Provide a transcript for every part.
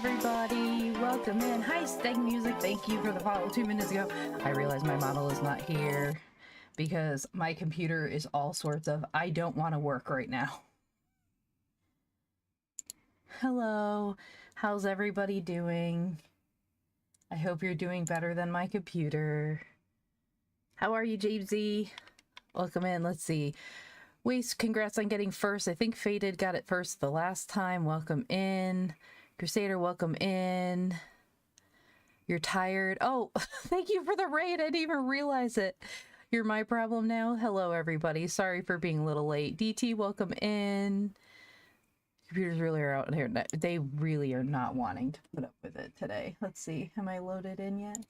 everybody. Welcome in. Hi, Steg Music. Thank you for the follow 2 minutes ago. I realize my model is not here because my computer is all sorts of, I don't want to work right now. Hello. How's everybody doing? I hope you're doing better than my computer. How are you, Jamesy? Welcome in. Let's see. Waste, congrats on getting first. I think Faded got it first the last time. Welcome in. Crusader, welcome in. You're tired. Oh, thank you for the raid. I didn't even realize it. You're my problem now. Hello, everybody. Sorry for being a little late. DT, welcome in. Computers really are out here. They really are not wanting to put up with it today. Let's see. Am I loaded in yet?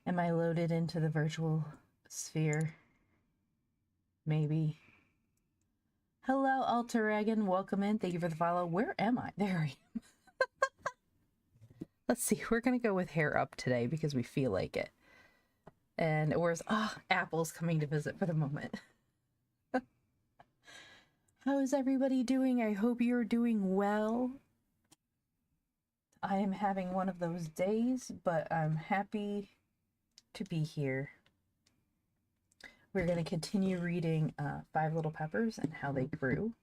Am I loaded into the virtual sphere? Maybe. Hello, Alteragan. Welcome in. Thank you for the follow. Where am I? There I am. Let's see. We're going to go with hair up today because we feel like it. And where's... Oh, Apple's coming to visit for the moment. How is everybody doing? I hope you're doing well. I am having one of those days, but I'm happy to be here. We're going to continue reading Five Little Peppers and How They Grew.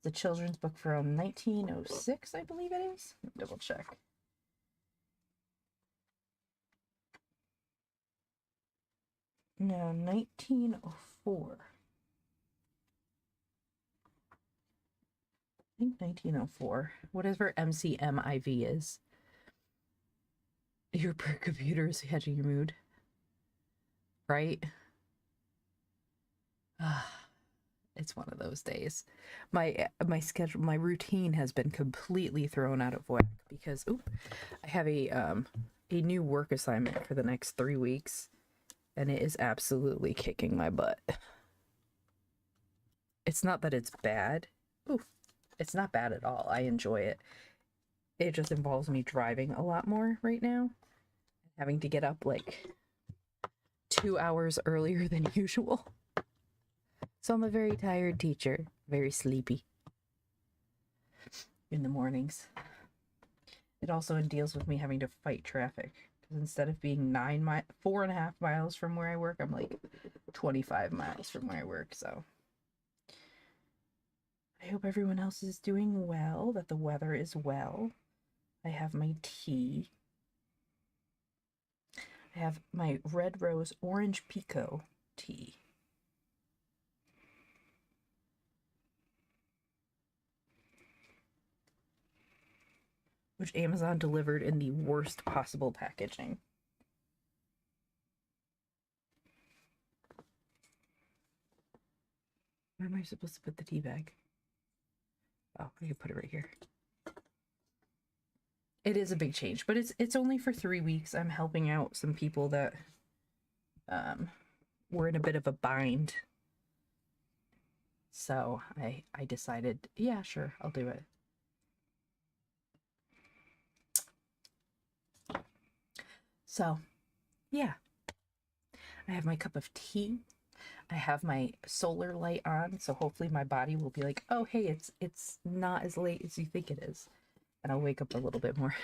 The children's book from 1906, I believe it is. Double check. No, 1904. I think 1904. Whatever MCMIV is. Your computer is catching your mood. Right? It's one of those days. My schedule, my routine has been completely thrown out of whack because I have a new work assignment for the next 3 weeks, and it is absolutely kicking my butt. It's not that it's bad. It's not bad at all. I enjoy it. It just involves me driving a lot more right now, having to get up like 2 hours earlier than usual. So I'm a very tired teacher, very sleepy in the mornings. It also deals with me having to fight traffic. Because instead of being 4.5 miles from where I work, I'm like 25 miles from where I work. So I hope everyone else is doing well, that the weather is well. I have my tea. I have my Red Rose Orange Pico tea. Which Amazon delivered in the worst possible packaging. Where am I supposed to put the tea bag? Oh, I can put it right here. It is a big change, but it's only for 3 weeks. I'm helping out some people that were in a bit of a bind. So I decided, yeah, sure, I'll do it. So, yeah, I have my cup of tea. I have my solar light on, so hopefully my body will be like, oh, hey, it's not as late as you think it is. And I'll wake up a little bit more.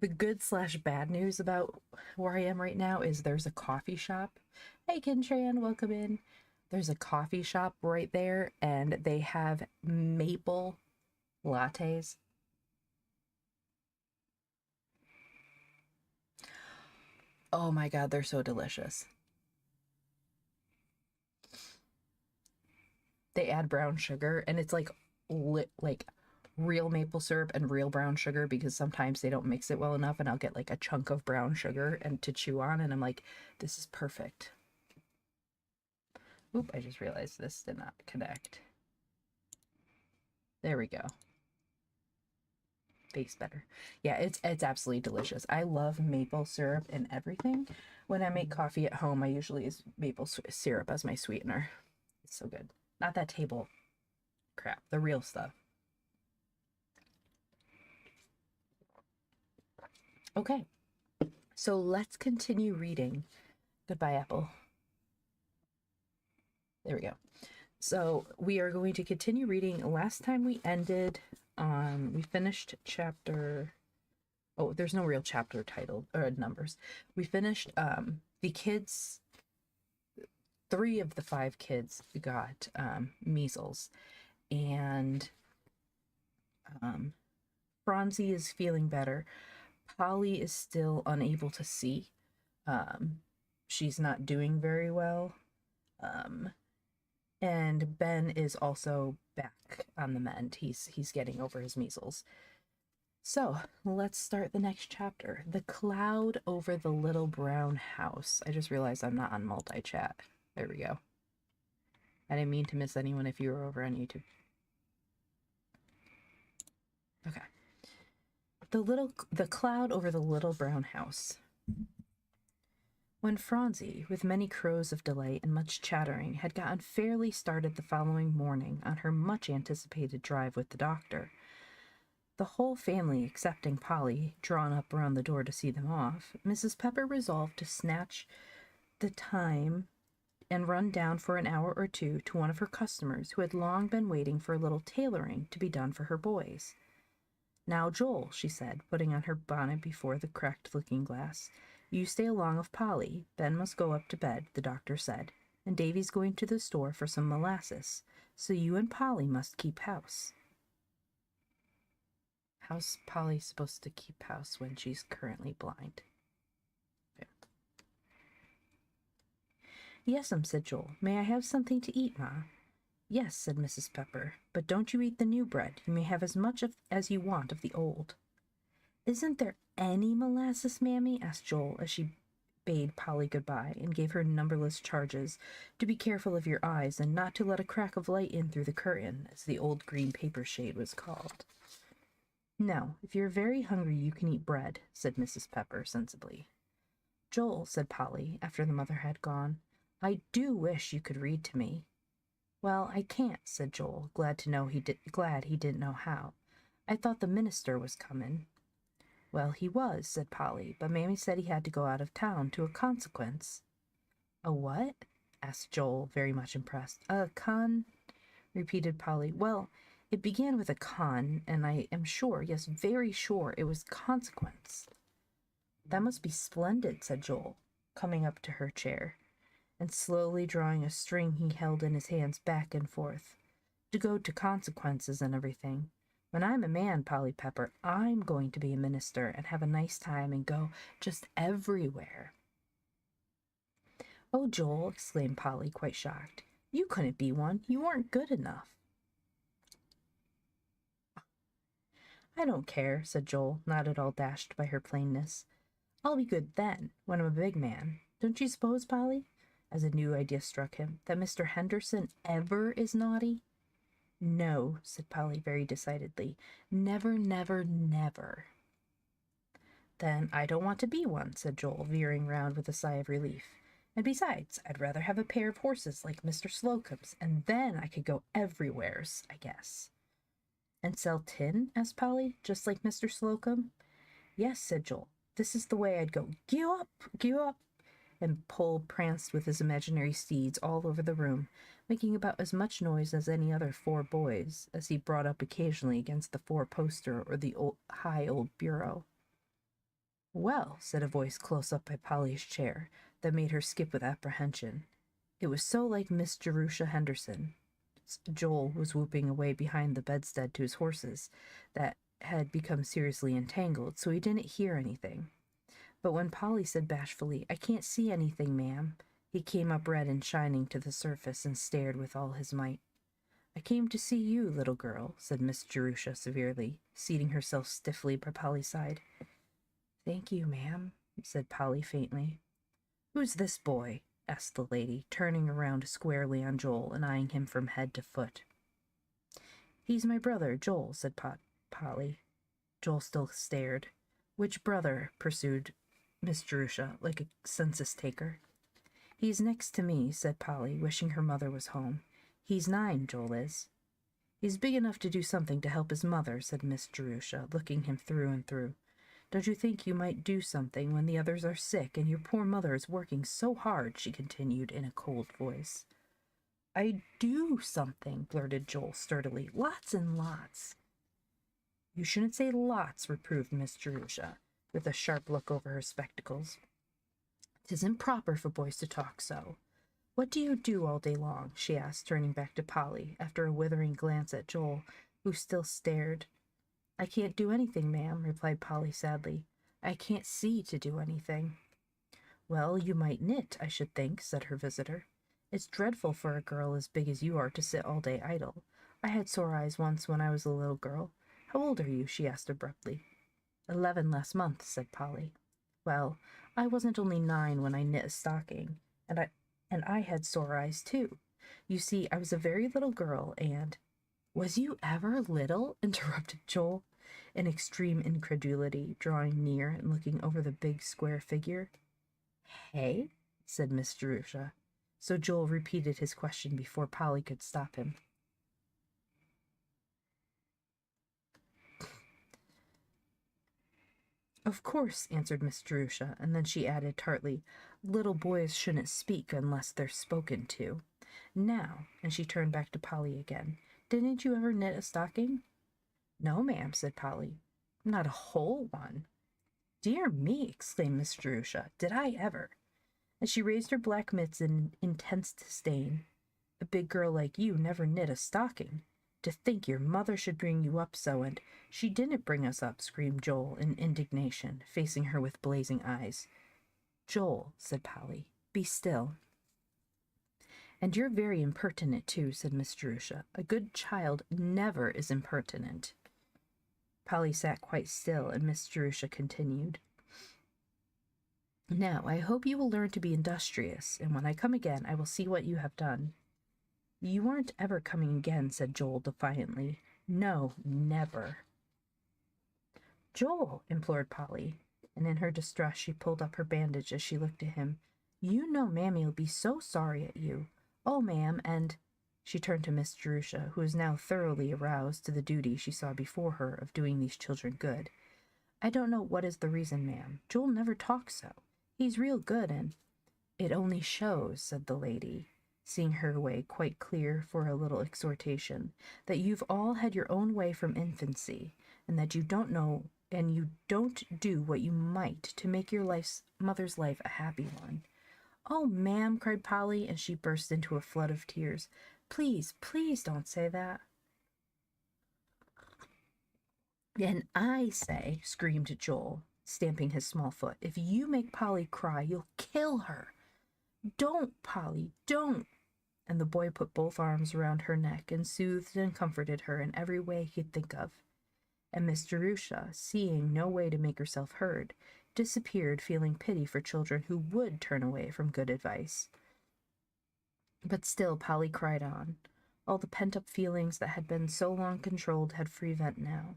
The good/bad news about where I am right now is there's a coffee shop. Hey, Kintran, welcome in. There's a coffee shop right there, and they have maple lattes. Oh my god, they're so delicious. They add brown sugar, and it's like real maple syrup and real brown sugar, because sometimes they don't mix it well enough, and I'll get like a chunk of brown sugar and to chew on, and I'm like, this is perfect. Oop, I just realized this did not connect. There we go. Tastes better. Yeah, it's absolutely delicious. I love maple syrup and everything. When I make coffee at home, I usually use maple syrup as my sweetener. It's so good. Not that table crap, the real stuff. Okay, so let's continue reading. Goodbye, Apple. There we go. So we are going to continue reading. Last time we ended We finished chapter... Oh, there's no real chapter title or numbers. We finished the kids... 3 of the 5 kids got measles. And Phronsie is feeling better. Polly is still unable to see. She's not doing very well. And Ben is also back on the mend. He's getting over his measles. So, let's start the next chapter. The Cloud Over the Little Brown House. I just realized I'm not on multi-chat. There we go. I didn't mean to miss anyone if you were over on YouTube. Okay. The Cloud Over the Little Brown House. When Phronsie, with many crows of delight and much chattering, had gotten fairly started the following morning on her much-anticipated drive with the doctor, the whole family, excepting Polly, drawn up around the door to see them off, Mrs. Pepper resolved to snatch the time and run down for an hour or two to one of her customers who had long been waiting for a little tailoring to be done for her boys. "Now, Joel," she said, putting on her bonnet before the cracked looking-glass, "you stay along of Polly. Ben must go up to bed," the doctor said, "and Davy's going to the store for some molasses, so you and Polly must keep house." How's Polly supposed to keep house when she's currently blind? Okay. "Yes'm," said Joel. "May I have something to eat, Ma?" "Yes," said Mrs. Pepper, "but don't you eat the new bread. You may have as much as you want of the old." "Isn't there any molasses, Mammy?" asked Joel, as she bade Polly goodbye and gave her numberless charges to be careful of your eyes and not to let a crack of light in through the curtain, as the old green paper shade was called. "No, if you're very hungry you can eat bread," said Mrs. Pepper sensibly. "Joel," said Polly, after the mother had gone, "I do wish you could read to me." "Well, I can't," said Joel, glad he didn't know how. "I thought the minister was comin'." "Well, he was," said Polly, "but Mammy said he had to go out of town to a consequence." "A what?" asked Joel, very much impressed. Repeated Polly. "Well, it began with a con, and I am sure, yes, very sure, it was consequence." "That must be splendid," said Joel, coming up to her chair, and slowly drawing a string he held in his hands back and forth. "To go to consequences and everything. When I'm a man, Polly Pepper, I'm going to be a minister and have a nice time and go just everywhere." "Oh, Joel," exclaimed Polly, quite shocked. "You couldn't be one. You aren't good enough." "I don't care," said Joel, not at all dashed by her plainness. "I'll be good then, when I'm a big man. Don't you suppose, Polly," as a new idea struck him, "that Mr. Henderson ever is naughty?" "No," said Polly very decidedly. "Never, never, never." "Then I don't want to be one," said Joel, veering round with a sigh of relief. "And besides, I'd rather have a pair of horses like Mr. Slocum's, and then I could go everywheres, I guess." "And sell tin?" asked Polly, "just like Mr. Slocum?" "Yes," said Joel. "This is the way I'd go. Gee up, and Pole pranced with his imaginary steeds all over the room, making about as much noise as any other 4 boys, as he brought up occasionally against the 4-poster or the high old bureau. "Well," said a voice close up by Polly's chair, that made her skip with apprehension. It was so like Miss Jerusha Henderson. Joel was whooping away behind the bedstead to his horses, that had become seriously entangled, so he didn't hear anything. But when Polly said bashfully, "I can't see anything, ma'am," he came up red and shining to the surface and stared with all his might. "I came to see you, little girl," said Miss Jerusha severely, seating herself stiffly by Polly's side. "Thank you, ma'am," said Polly faintly. "Who's this boy?" asked the lady, turning around squarely on Joel and eyeing him from head to foot. "He's my brother, Joel," said Polly. Joel still stared. "Which brother?" pursued Miss Jerusha, like a census-taker. "He's next to me," said Polly, wishing her mother was home. "He's 9, Joel is." "He's big enough to do something to help his mother," said Miss Jerusha, looking him through and through. "Don't you think you might do something when the others are sick and your poor mother is working so hard?" she continued in a cold voice. "I do something," blurted Joel sturdily. "Lots and lots." You shouldn't say lots, reproved Miss Jerusha, with a sharp look over her spectacles. 'Tisn't proper for boys to talk so. What do you do all day long? She asked, turning back to Polly, after a withering glance at Joel, who still stared. I can't do anything, ma'am, replied Polly sadly. I can't see to do anything. Well, you might knit, I should think, said her visitor. It's dreadful for a girl as big as you are to sit all day idle. I had sore eyes once when I was a little girl. How old are you? She asked abruptly. 11 last month, said Polly. Well, I wasn't only 9 when I knit a stocking, and I had sore eyes too. You see, I was a very little girl, and— Was you ever little? Interrupted Joel, in extreme incredulity, drawing near and looking over the big square figure. Hey? Said Miss Jerusha. So Joel repeated his question before Polly could stop him. Of course, answered Miss Jerusha, and then she added tartly, little boys shouldn't speak unless they're spoken to. Now, and she turned back to Polly again, didn't you ever knit a stocking? No, ma'am, said Polly. Not a whole one. Dear me, exclaimed Miss Jerusha, did I ever? And she raised her black mitts in intense disdain. A big girl like you never knit a stocking. To think your mother should bring you up so, and— She didn't bring us up, screamed Joel in indignation, facing her with blazing eyes. Joel, said Polly, be still. And you're very impertinent, too, said Miss Jerusha. A good child never is impertinent. Polly sat quite still, and Miss Jerusha continued. Now, I hope you will learn to be industrious, and when I come again, I will see what you have done. You aren't ever coming again, said Joel defiantly. No, never. Joel, implored Polly, and in her distress she pulled up her bandage as she looked at him. You know Mammy'll be so sorry at you. Oh, ma'am, and— She turned to Miss Jerusha, who was now thoroughly aroused to the duty she saw before her of doing these children good. I don't know what is the reason, ma'am. Joel never talks so. He's real good, and— It only shows, said the lady, seeing her way quite clear for a little exhortation, that you've all had your own way from infancy, and that you don't know, and you don't do what you might to make your mother's life a happy one. Oh, ma'am, cried Polly, and she burst into a flood of tears. Please, please don't say that. And I say, screamed Joel, stamping his small foot, if you make Polly cry, you'll kill her. Don't, Polly, don't. And the boy put both arms around her neck and soothed and comforted her in every way he could think of. And Miss Jerusha, seeing no way to make herself heard, disappeared, feeling pity for children who would turn away from good advice. But still Polly cried on. All the pent-up feelings that had been so long controlled had free vent now.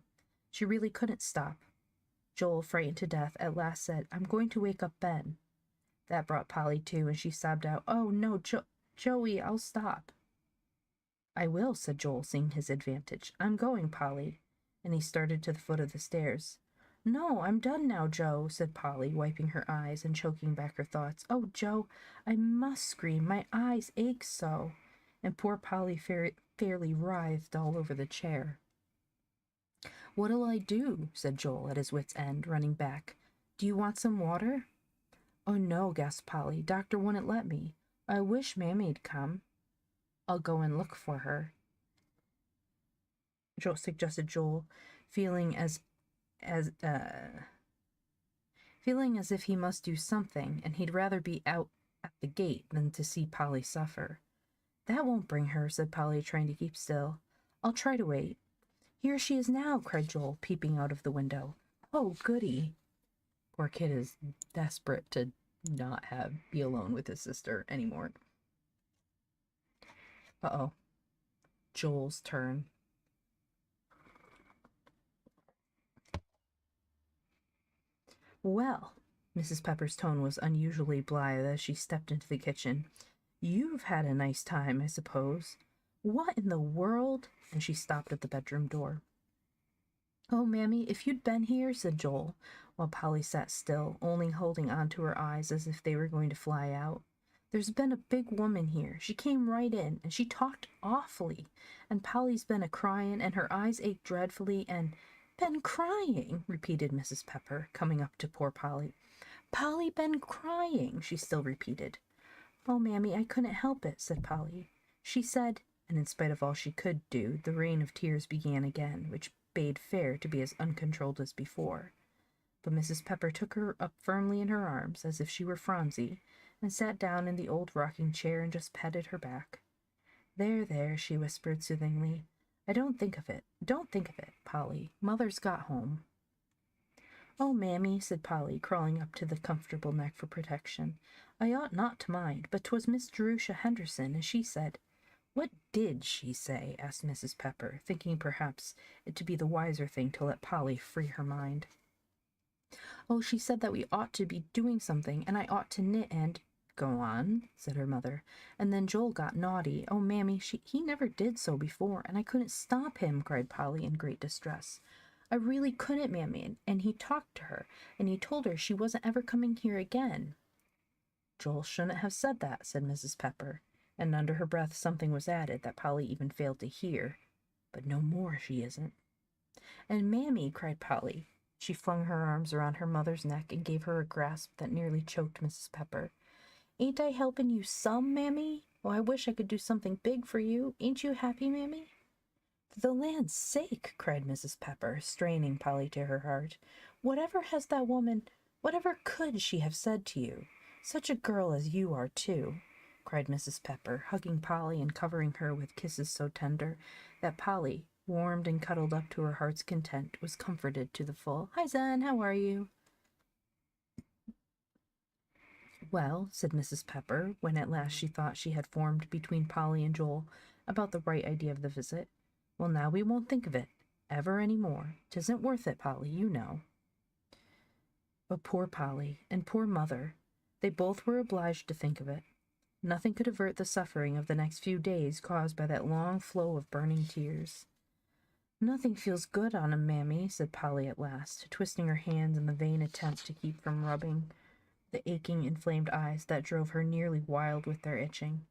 She really couldn't stop. Joel, frightened to death, at last said, I'm going to wake up Ben. That brought Polly to, and she sobbed out, Oh, no, Joey, I'll stop. I will, said Joel, seeing his advantage. I'm going, Polly. And he started to the foot of the stairs. No, I'm done now, Joe, said Polly, wiping her eyes and choking back her thoughts. Oh, Joe, I must scream. My eyes ache so. And poor Polly fairly writhed all over the chair. What'll I do? Said Joel, at his wit's end, running back. Do you want some water? Oh, no, gasped Polly. Doctor wouldn't let me. I wish Mammy'd come. I'll go and look for her, suggested Joel, feeling as if he must do something, and he'd rather be out at the gate than to see Polly suffer. That won't bring her, said Polly, trying to keep still. I'll try to wait. Here she is now, cried Joel, peeping out of the window. Oh, goody. Poor kid is desperate to not be alone with his sister anymore. Uh-oh. Joel's turn. Well, Mrs. Pepper's tone was unusually blithe as she stepped into the kitchen. You've had a nice time, I suppose. What in the world? And she stopped at the bedroom door. Oh, Mammy, if you'd been here, said Joel, while Polly sat still, only holding on to her eyes as if they were going to fly out. There's been a big woman here. She came right in, and she talked awfully. And Polly's been a-crying, and her eyes ache dreadfully, and— "Been crying," repeated Mrs. Pepper, coming up to poor Polly. "Polly been crying," she still repeated. "Oh, Mammy, I couldn't help it," said Polly. "She said," and in spite of all she could do, the rain of tears began again, which bade fair to be as uncontrolled as before. But Mrs. Pepper took her up firmly in her arms, as if she were Phronsie, and sat down in the old rocking chair and just petted her back. "There, there," she whispered soothingly. Don't think of it, Polly. Mother's got home." "Oh, Mammy," said Polly, crawling up to the comfortable neck for protection. "I ought not to mind, but 'twas Miss Jerusha Henderson, and she said—" "What did she say?" asked Mrs. Pepper, thinking perhaps it to be the wiser thing to let Polly free her mind. "Oh, she said that we ought to be doing something, and I ought to knit and—" "Go on," said her mother. "And then Joel got naughty. Oh, Mammy, he never did so before, and I couldn't stop him," cried Polly in great distress. "I really couldn't, Mammy, and he talked to her, and he told her she wasn't ever coming here again." "Joel shouldn't have said that," said Mrs. Pepper, and under her breath something was added that Polly even failed to hear. "But no more she isn't." "And Mammy," cried Polly. She flung her arms around her mother's neck and gave her a grasp that nearly choked Mrs. Pepper. "Ain't I helping you some, Mammy? Oh, I wish I could do something big for you. Ain't you happy, Mammy?" "For the land's sake," cried Mrs. Pepper, straining Polly to her heart. Whatever could she have said to you? Such a girl as you are, too," cried Mrs. Pepper, hugging Polly and covering her with kisses so tender that Polly, warmed and cuddled up to her heart's content, was comforted to the full. "Hi, Zen, how are you?" "Well," said Mrs. Pepper, when at last she thought she had formed between Polly and Joel about the right idea of the visit. "Well, now we won't think of it ever any more. 'Tisn't worth it, Polly, you know." But poor Polly and poor Mother, they both were obliged to think of it. Nothing could avert the suffering of the next few days caused by that long flow of burning tears. "Nothing feels good on 'em, Mammy," said Polly at last, twisting her hands in the vain attempt to keep from rubbing the aching, inflamed eyes that drove her nearly wild with their itching.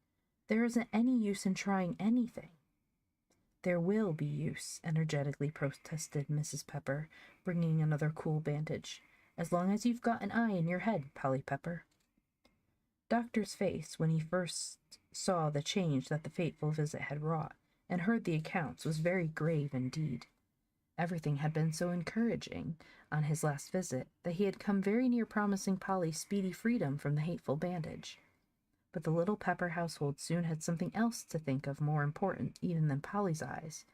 "There isn't any use in trying anything." "There will be use," energetically protested Mrs. Pepper, bringing another cool bandage. "As long as you've got an eye in your head, Polly Pepper." Doctor's face, when he first saw the change that the fateful visit had wrought, and heard the accounts, was very grave indeed. Everything had been so encouraging on his last visit that he had come very near promising Polly speedy freedom from the hateful bandage. But the little Pepper household soon had something else to think of more important even than Polly's eyes.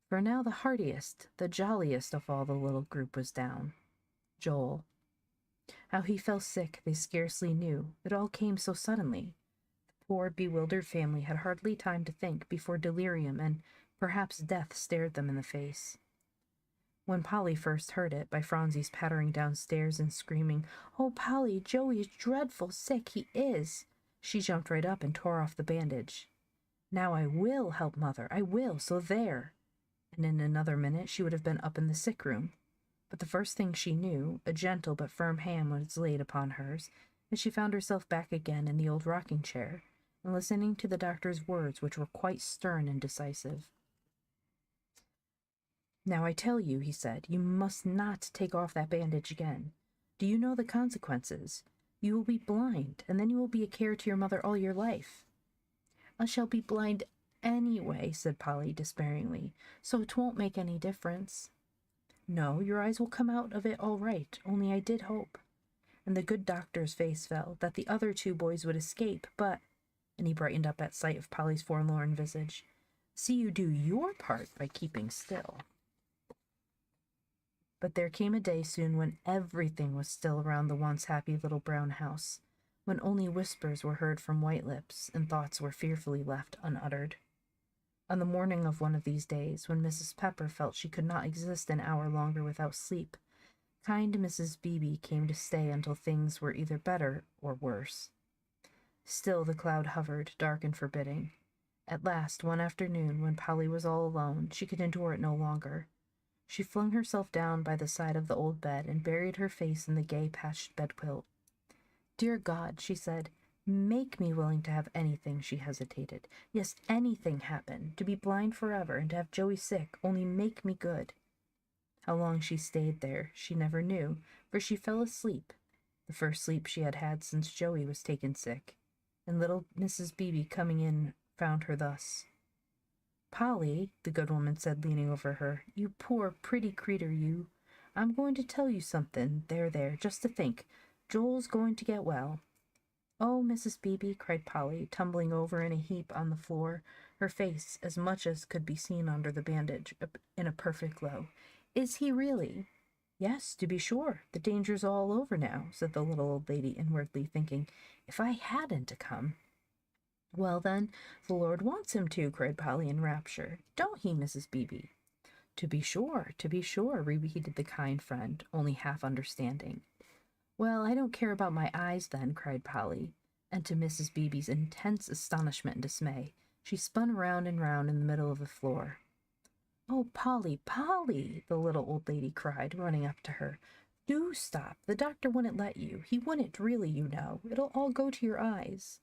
For now the heartiest, the jolliest of all the little group was down. Joel. How he fell sick they scarcely knew. It all came so suddenly. The poor bewildered family had hardly time to think before delirium and perhaps death stared them in the face. When Polly first heard it, by Phronsie's pattering downstairs and screaming, "Oh, Polly, Joey is dreadful sick, he is," she jumped right up and tore off the bandage. "Now I will help Mother, I will, so there." And in another minute she would have been up in the sick room. But the first thing she knew, a gentle but firm hand was laid upon hers, and she found herself back again in the old rocking chair, and listening to the doctor's words, which were quite stern and decisive. "Now I tell you," he said, "you must not take off that bandage again. Do you know the consequences? You will be blind, and then you will be a care to your mother all your life." "I shall be blind anyway," said Polly despairingly, "so it won't make any difference." "No, your eyes will come out of it all right, only I did hope," and the good doctor's face fell, "that the other two boys would escape, but," and he brightened up at sight of Polly's forlorn visage, "see you do your part by keeping still." But there came a day soon when everything was still around the once happy little brown house, when only whispers were heard from white lips and thoughts were fearfully left unuttered. On the morning of one of these days, when Mrs. Pepper felt she could not exist an hour longer without sleep, kind Mrs. Beebe came to stay until things were either better or worse. Still the cloud hovered, dark and forbidding. At last, one afternoon, when Polly was all alone, she could endure it no longer. She flung herself down by the side of the old bed and buried her face in the gay patched bedquilt. "Dear God," she said, "make me willing to have anything," she hesitated. "Yes, anything happen, to be blind forever and to have Joey sick, only make me good." How long she stayed there, she never knew, for she fell asleep, the first sleep she had had since Joey was taken sick, and little Mrs. Beebe coming in found her thus. "Polly," the good woman said, leaning over her, "you poor pretty creeter, you. I'm going to tell you something. There, just to think. Joel's going to get well." "Oh, Mrs. Beebe," cried Polly, tumbling over in a heap on the floor, her face, as much as could be seen under the bandage, in a perfect glow. "Is he really?" "Yes, to be sure. The danger's all over now," said the little old lady, inwardly thinking, "if I hadn't come." "Well, then, the Lord wants him to," cried Polly in rapture. "Don't he, Mrs. Beebe?" To be sure, repeated the kind friend, only half understanding. "Well, I don't care about my eyes, then," cried Polly, and to Mrs. Beebe's intense astonishment and dismay, she spun round and round in the middle of the floor. "Oh, Polly, Polly!" the little old lady cried, running up to her. "Do stop. The doctor wouldn't let you. He wouldn't really, you know. It'll all go to your eyes."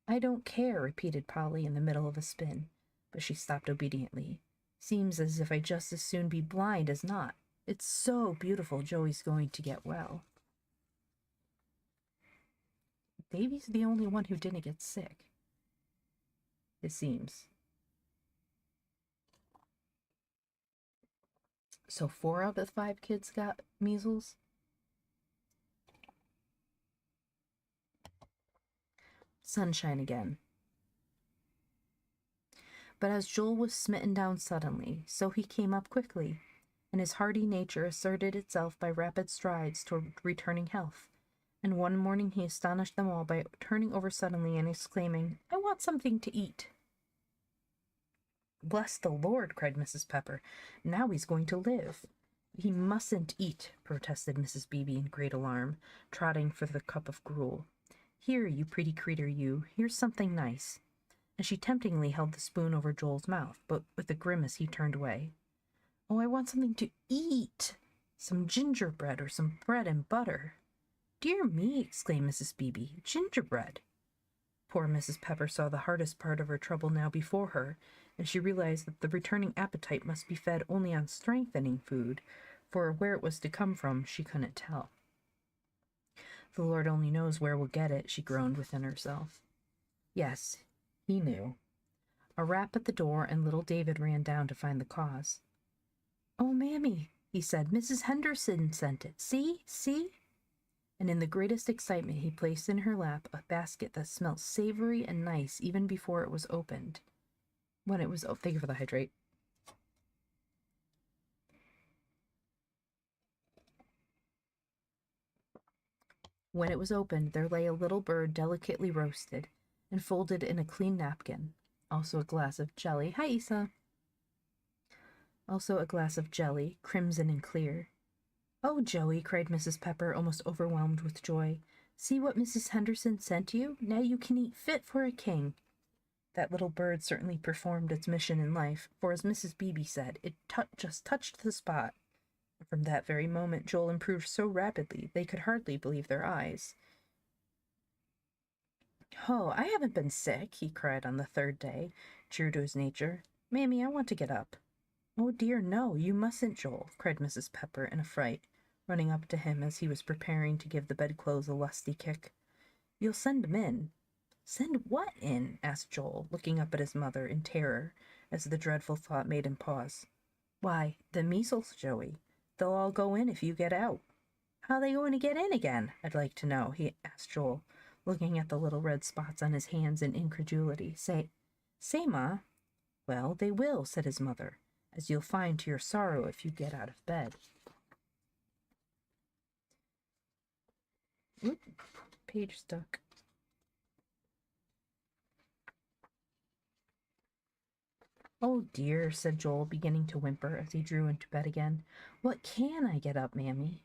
"I don't care," repeated Polly in the middle of a spin, but she stopped obediently. "Seems as if I'd just as soon be blind as not. It's so beautiful Joey's going to get well." Davy's the only one who didn't get sick, it seems. So 4 out of 5 kids got measles? Sunshine again. But as Joel was smitten down suddenly, so he came up quickly, and his hardy nature asserted itself by rapid strides toward returning health. And one morning he astonished them all by turning over suddenly and exclaiming, "I want something to eat." "Bless the Lord," cried Mrs. Pepper. "Now he's going to live." "He mustn't eat," protested Mrs. Beebe in great alarm, trotting for the cup of gruel. "Here, you pretty creeter, you. Here's something nice." And she temptingly held the spoon over Joel's mouth, but with a grimace he turned away. "Oh, I want something to eat. Some gingerbread or some bread and butter." "Dear me," exclaimed Mrs. Beebe, "gingerbread." Poor Mrs. Pepper saw the hardest part of her trouble now before her, and she realized that the returning appetite must be fed only on strengthening food, for where it was to come from she couldn't tell. "The Lord only knows where we'll get it," she groaned within herself. Yes, he knew. A rap at the door, and little David ran down to find the cause. "Oh, Mammy," he said, "Mrs. Henderson sent it. See?" And in the greatest excitement he placed in her lap a basket that smelt savory and nice even before it was opened. Thank you for the hydrate. When it was opened, there lay a little bird delicately roasted and folded in a clean napkin. Also a glass of jelly. Hi, Isa. Also a glass of jelly, crimson and clear. "Oh, Joey," cried Mrs. Pepper, almost overwhelmed with joy. "See what Mrs. Henderson sent you? Now you can eat fit for a king." That little bird certainly performed its mission in life, for as Mrs. Beebe said, it just touched the spot. And from that very moment Joel improved so rapidly they could hardly believe their eyes. "Oh, I haven't been sick," he cried on the 3rd day, true to his nature. "Mammy, I want to get up." "Oh, dear, no, you mustn't, Joel," cried Mrs. Pepper in a fright, running up to him as he was preparing to give the bedclothes a lusty kick. "You'll send 'em in." "Send what in?" asked Joel, looking up at his mother in terror as the dreadful thought made him pause. "Why, the measles, Joey. They'll all go in if you get out." "How they going to get in again, I'd like to know?" he asked Joel, looking at the little red spots on his hands in incredulity. Say, Ma." "Well, they will," said his mother, "as you'll find to your sorrow if you get out of bed." Oop, page stuck. "Oh, dear," said Joel, beginning to whimper as he drew into bed again. "What can I get up, Mammy?"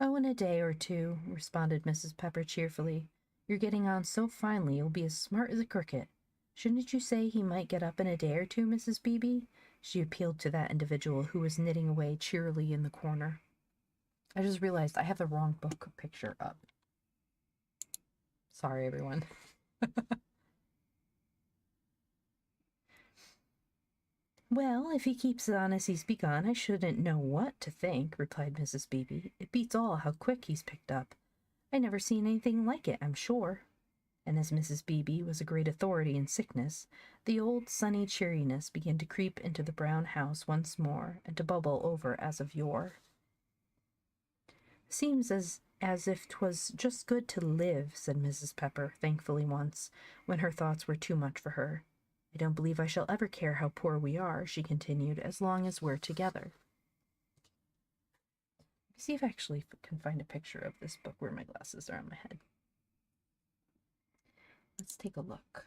"Oh, in a day or 2, responded Mrs. Pepper cheerfully. "You're getting on so finely you'll be as smart as a cricket. Shouldn't you say he might get up in a day or 2, Mrs. Beebe?" She appealed to that individual who was knitting away cheerily in the corner. I just realized I have the wrong book picture up. Sorry, everyone. Well, if he keeps on as he's begun, I shouldn't know what to think, replied Mrs. Beebe. It beats all how quick he's picked up. I never seen anything like it, I'm sure. And as Mrs. Beebe was a great authority in sickness, the old sunny cheeriness began to creep into the brown house once more and to bubble over as of yore. Seems as if 'twas just good to live, said Mrs. Pepper, thankfully once, when her thoughts were too much for her. I don't believe I shall ever care how poor we are, she continued, as long as we're together. Let me see if I actually can find a picture of this book where my glasses are on my head. Let's take a look.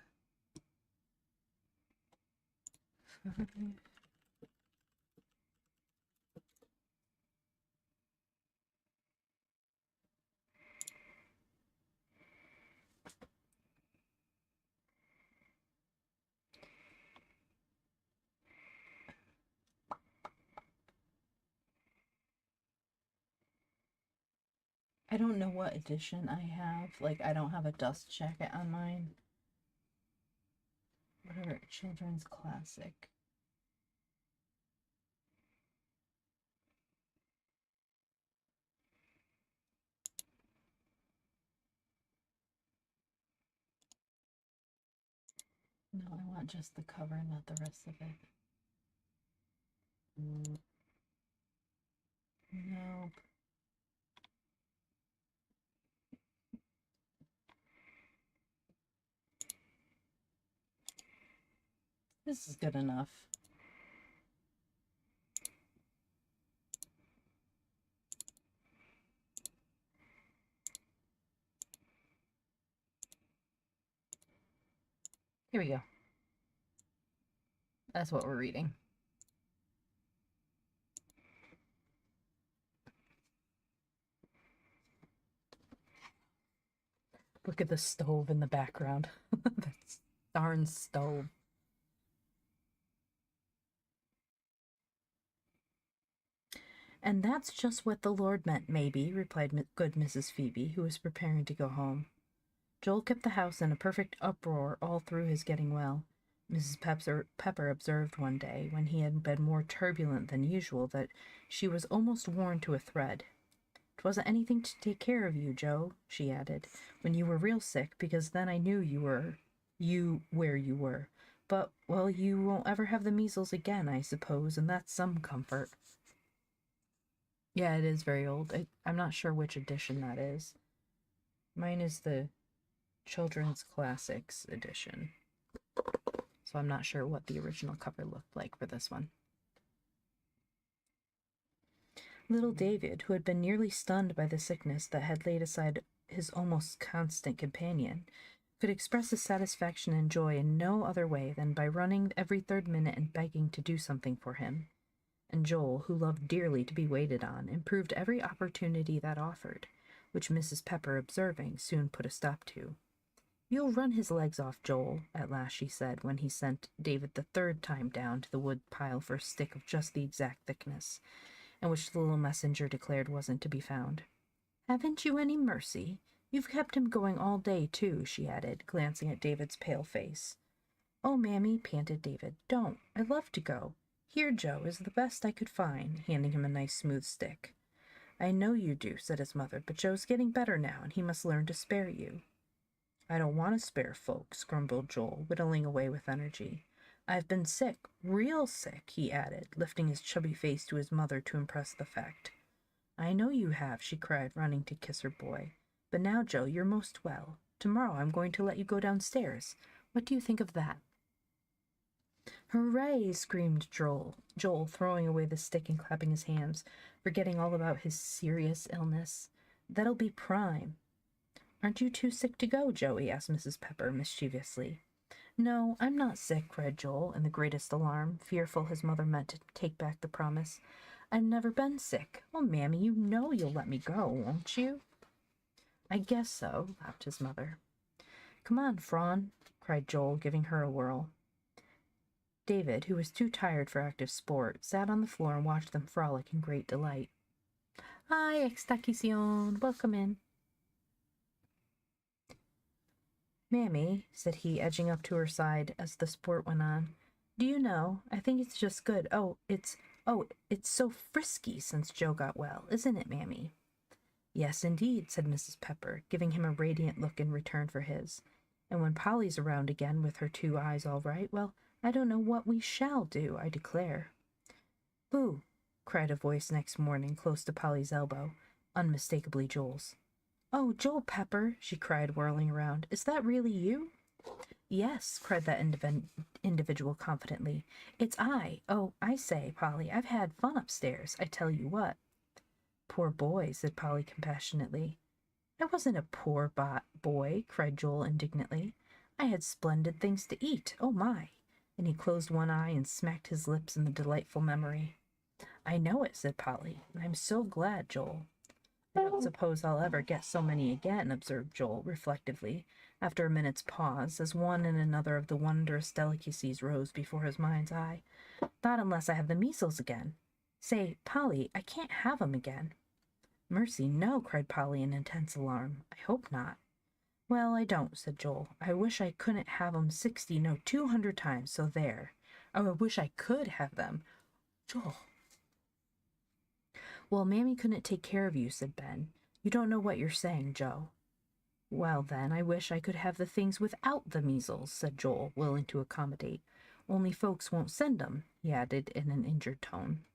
I don't know what edition I have. Like, I don't have a dust jacket on mine. Whatever, children's classic. No, I want just the cover, not the rest of it. Nope. This is good enough. Here we go. That's what we're reading. Look at the stove in the background. That darn stove. And that's just what the Lord meant, maybe, replied good Mrs. Phoebe, who was preparing to go home. Joel kept the house in a perfect uproar all through his getting well. Mrs. Pepper observed one day, when he had been more turbulent than usual, that she was almost worn to a thread. "'Twasn't anything to take care of you, Joe," she added, "when you were real sick, because then I knew you where you were. But, well, you won't ever have the measles again, I suppose, and that's some comfort." Yeah, it is very old. I'm not sure which edition that is. Mine is the Children's Classics edition. So I'm not sure what the original cover looked like for this one. Little David, who had been nearly stunned by the sickness that had laid aside his almost constant companion, could express his satisfaction and joy in no other way than by running every third minute and begging to do something for him. And Joel, who loved dearly to be waited on, improved every opportunity that offered, which Mrs. Pepper, observing, soon put a stop to. "You'll run his legs off, Joel," at last she said, when he sent David the third time down to the wood pile for a stick of just the exact thickness, and which the little messenger declared wasn't to be found. "Haven't you any mercy? You've kept him going all day, too," she added, glancing at David's pale face. "Oh, Mammy," panted David, "don't. I'd love to go. Here, Joe, is the best I could find," handing him a nice smooth stick. "I know you do," said his mother, "but Joe's getting better now, and he must learn to spare you." "I don't want to spare folks," grumbled Joel, whittling away with energy. "I've been sick, real sick," he added, lifting his chubby face to his mother to impress the fact. "I know you have," she cried, running to kiss her boy. "But now, Joe, you're most well. Tomorrow I'm going to let you go downstairs. What do you think of that?" "Hooray!" screamed Joel, throwing away the stick and clapping his hands, forgetting all about his serious illness. "That'll be prime." "Aren't you too sick to go, Joey?" asked Mrs. Pepper mischievously. "No, I'm not sick," cried Joel, in the greatest alarm, fearful his mother meant to take back the promise. "I've never been sick. Oh, Mammy, you know you'll let me go, won't you?" "I guess so," laughed his mother. "Come on, Fawn," cried Joel, giving her a whirl. David, who was too tired for active sport, sat on the floor and watched them frolic in great delight. "Hi, Extaquisión, welcome in." "Mammy," said he, edging up to her side as the sport went on, Do you know, I think it's just good. Oh, it's so frisky since Joe got well, isn't it, Mammy? Yes, indeed, said Mrs. Pepper, giving him a radiant look in return for his. And when Polly's around again with her 2 eyes all right, well, I don't know what we shall do, I declare. Boo! Cried a voice next morning close to Polly's elbow, unmistakably Joel's. Oh, Joel Pepper, she cried, whirling around. Is that really you? Yes, cried that individual confidently. It's I. Oh, I say, Polly, I've had fun upstairs, I tell you what. Poor boy, said Polly compassionately. I wasn't a poor boy, cried Joel indignantly. I had splendid things to eat, oh my! And he closed one eye and smacked his lips in the delightful memory. I know it, said Polly, and I'm so glad, Joel. I don't suppose I'll ever get so many again, observed Joel reflectively, after a minute's pause, as one and another of the wondrous delicacies rose before his mind's eye. Not unless I have the measles again. Say, Polly, I can't have 'em again. Mercy, no, cried Polly in intense alarm. I hope not. Well, I don't, said Joel. I wish I couldn't have 'em 60, no, 200 times, so there. Oh, I wish I could have them. Joel. Well, Mammy couldn't take care of you, said Ben. You don't know what you're saying, Joe. Well, then, I wish I could have the things without the measles, said Joel, willing to accommodate. Only folks won't send 'em, he added in an injured tone.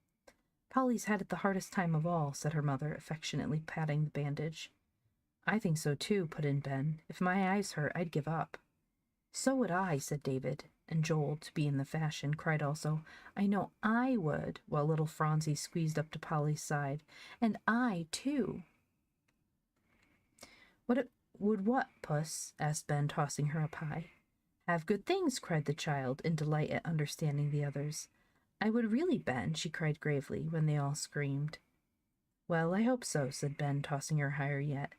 Polly's had it the hardest time of all, said her mother, affectionately patting the bandage. I think so, too, put in Ben. If my eyes hurt, I'd give up. So would I, said David, and Joel, to be in the fashion, cried also, I know I would, while little Phronsie squeezed up to Polly's side. And I, too. Would what, Puss? Asked Ben, tossing her up high. Have good things, cried the child, in delight at understanding the others. I would really, Ben, she cried gravely, when they all screamed. Well, I hope so, said Ben, tossing her higher yet.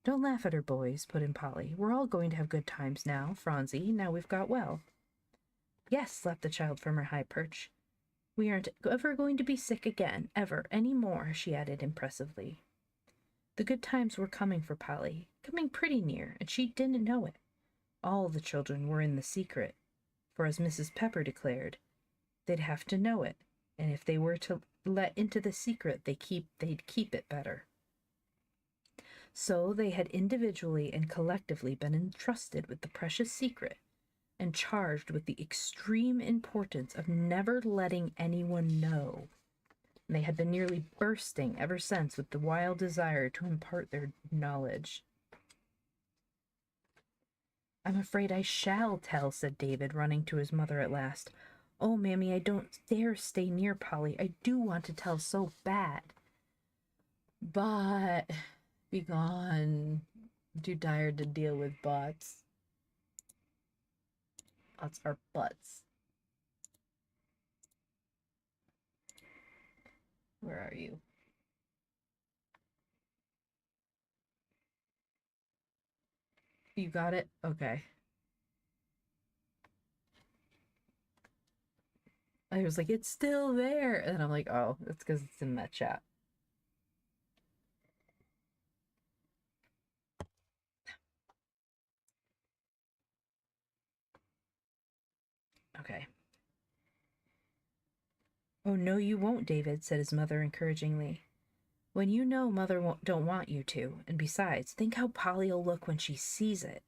Don't laugh at her, boys, put in Polly. We're all going to have good times now, Phronsie, now we've got well. Yes, slapped the child from her high perch. We aren't ever going to be sick again, ever, any more, she added impressively. The good times were coming for Polly, coming pretty near, and she didn't know it. All the children were in the secret, for as Mrs. Pepper declared, they'd have to know it, and if they were to let into the secret, they'd keep it better. So they had individually and collectively been entrusted with the precious secret and charged with the extreme importance of never letting anyone know. They had been nearly bursting ever since with the wild desire to impart their knowledge. I'm afraid I shall tell, said David, running to his mother at last. Oh, Mammy, I don't dare stay near Polly. I do want to tell so bad. But be gone. I'm too tired to deal with butts. Butts are butts. Where are you? You got it? Okay. I was like, it's still there. And I'm like, oh, that's because it's in that chat. Okay. Oh, no, you won't, David, said his mother encouragingly. When you know Mother don't want you to, and besides, think how Polly'll look when she sees it.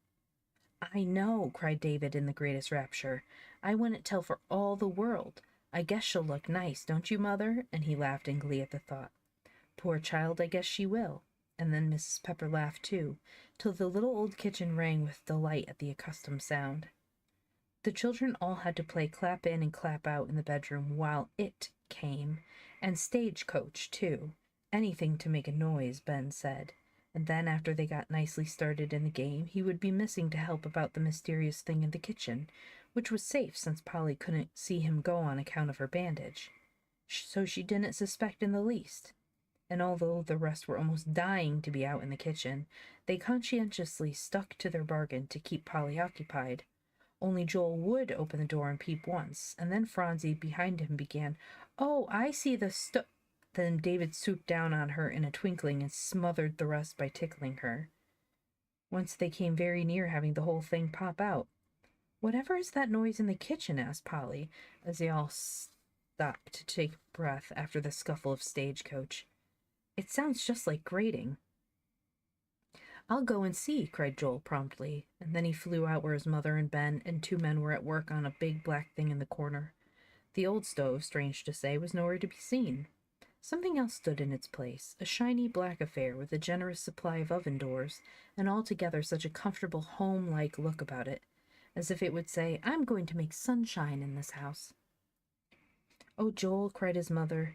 I know, cried David in the greatest rapture. I wouldn't tell for all the world. I guess she'll look nice, don't you, Mother? And he laughed in glee at the thought. Poor child, I guess she will. And then Mrs. Pepper laughed too, till the little old kitchen rang with delight at the accustomed sound. The children all had to play clap in and clap out in the bedroom while it came, and stagecoach, too. Anything to make a noise, Ben said. And then after they got nicely started in the game, he would be missing to help about the mysterious thing in the kitchen, which was safe since Polly couldn't see him go on account of her bandage. So she didn't suspect in the least. And although the rest were almost dying to be out in the kitchen, they conscientiously stuck to their bargain to keep Polly occupied. Only Joel would open the door and peep once, and then Phronsie behind him began, Oh, I see the Then David swooped down on her in a twinkling and smothered the rest by tickling her. Once they came very near having the whole thing pop out. Whatever is that noise in the kitchen? Asked Polly, as they all stopped to take breath after the scuffle of stagecoach. It sounds just like grating. I'll go and see, cried Joel promptly, and then he flew out where his mother and Ben and two men were at work on a big black thing in the corner. The old stove, strange to say, was nowhere to be seen. Something else stood in its place, a shiny black affair with a generous supply of oven doors, and altogether such a comfortable home-like look about it, as if it would say, I'm going to make sunshine in this house. Oh, Joel, cried his mother,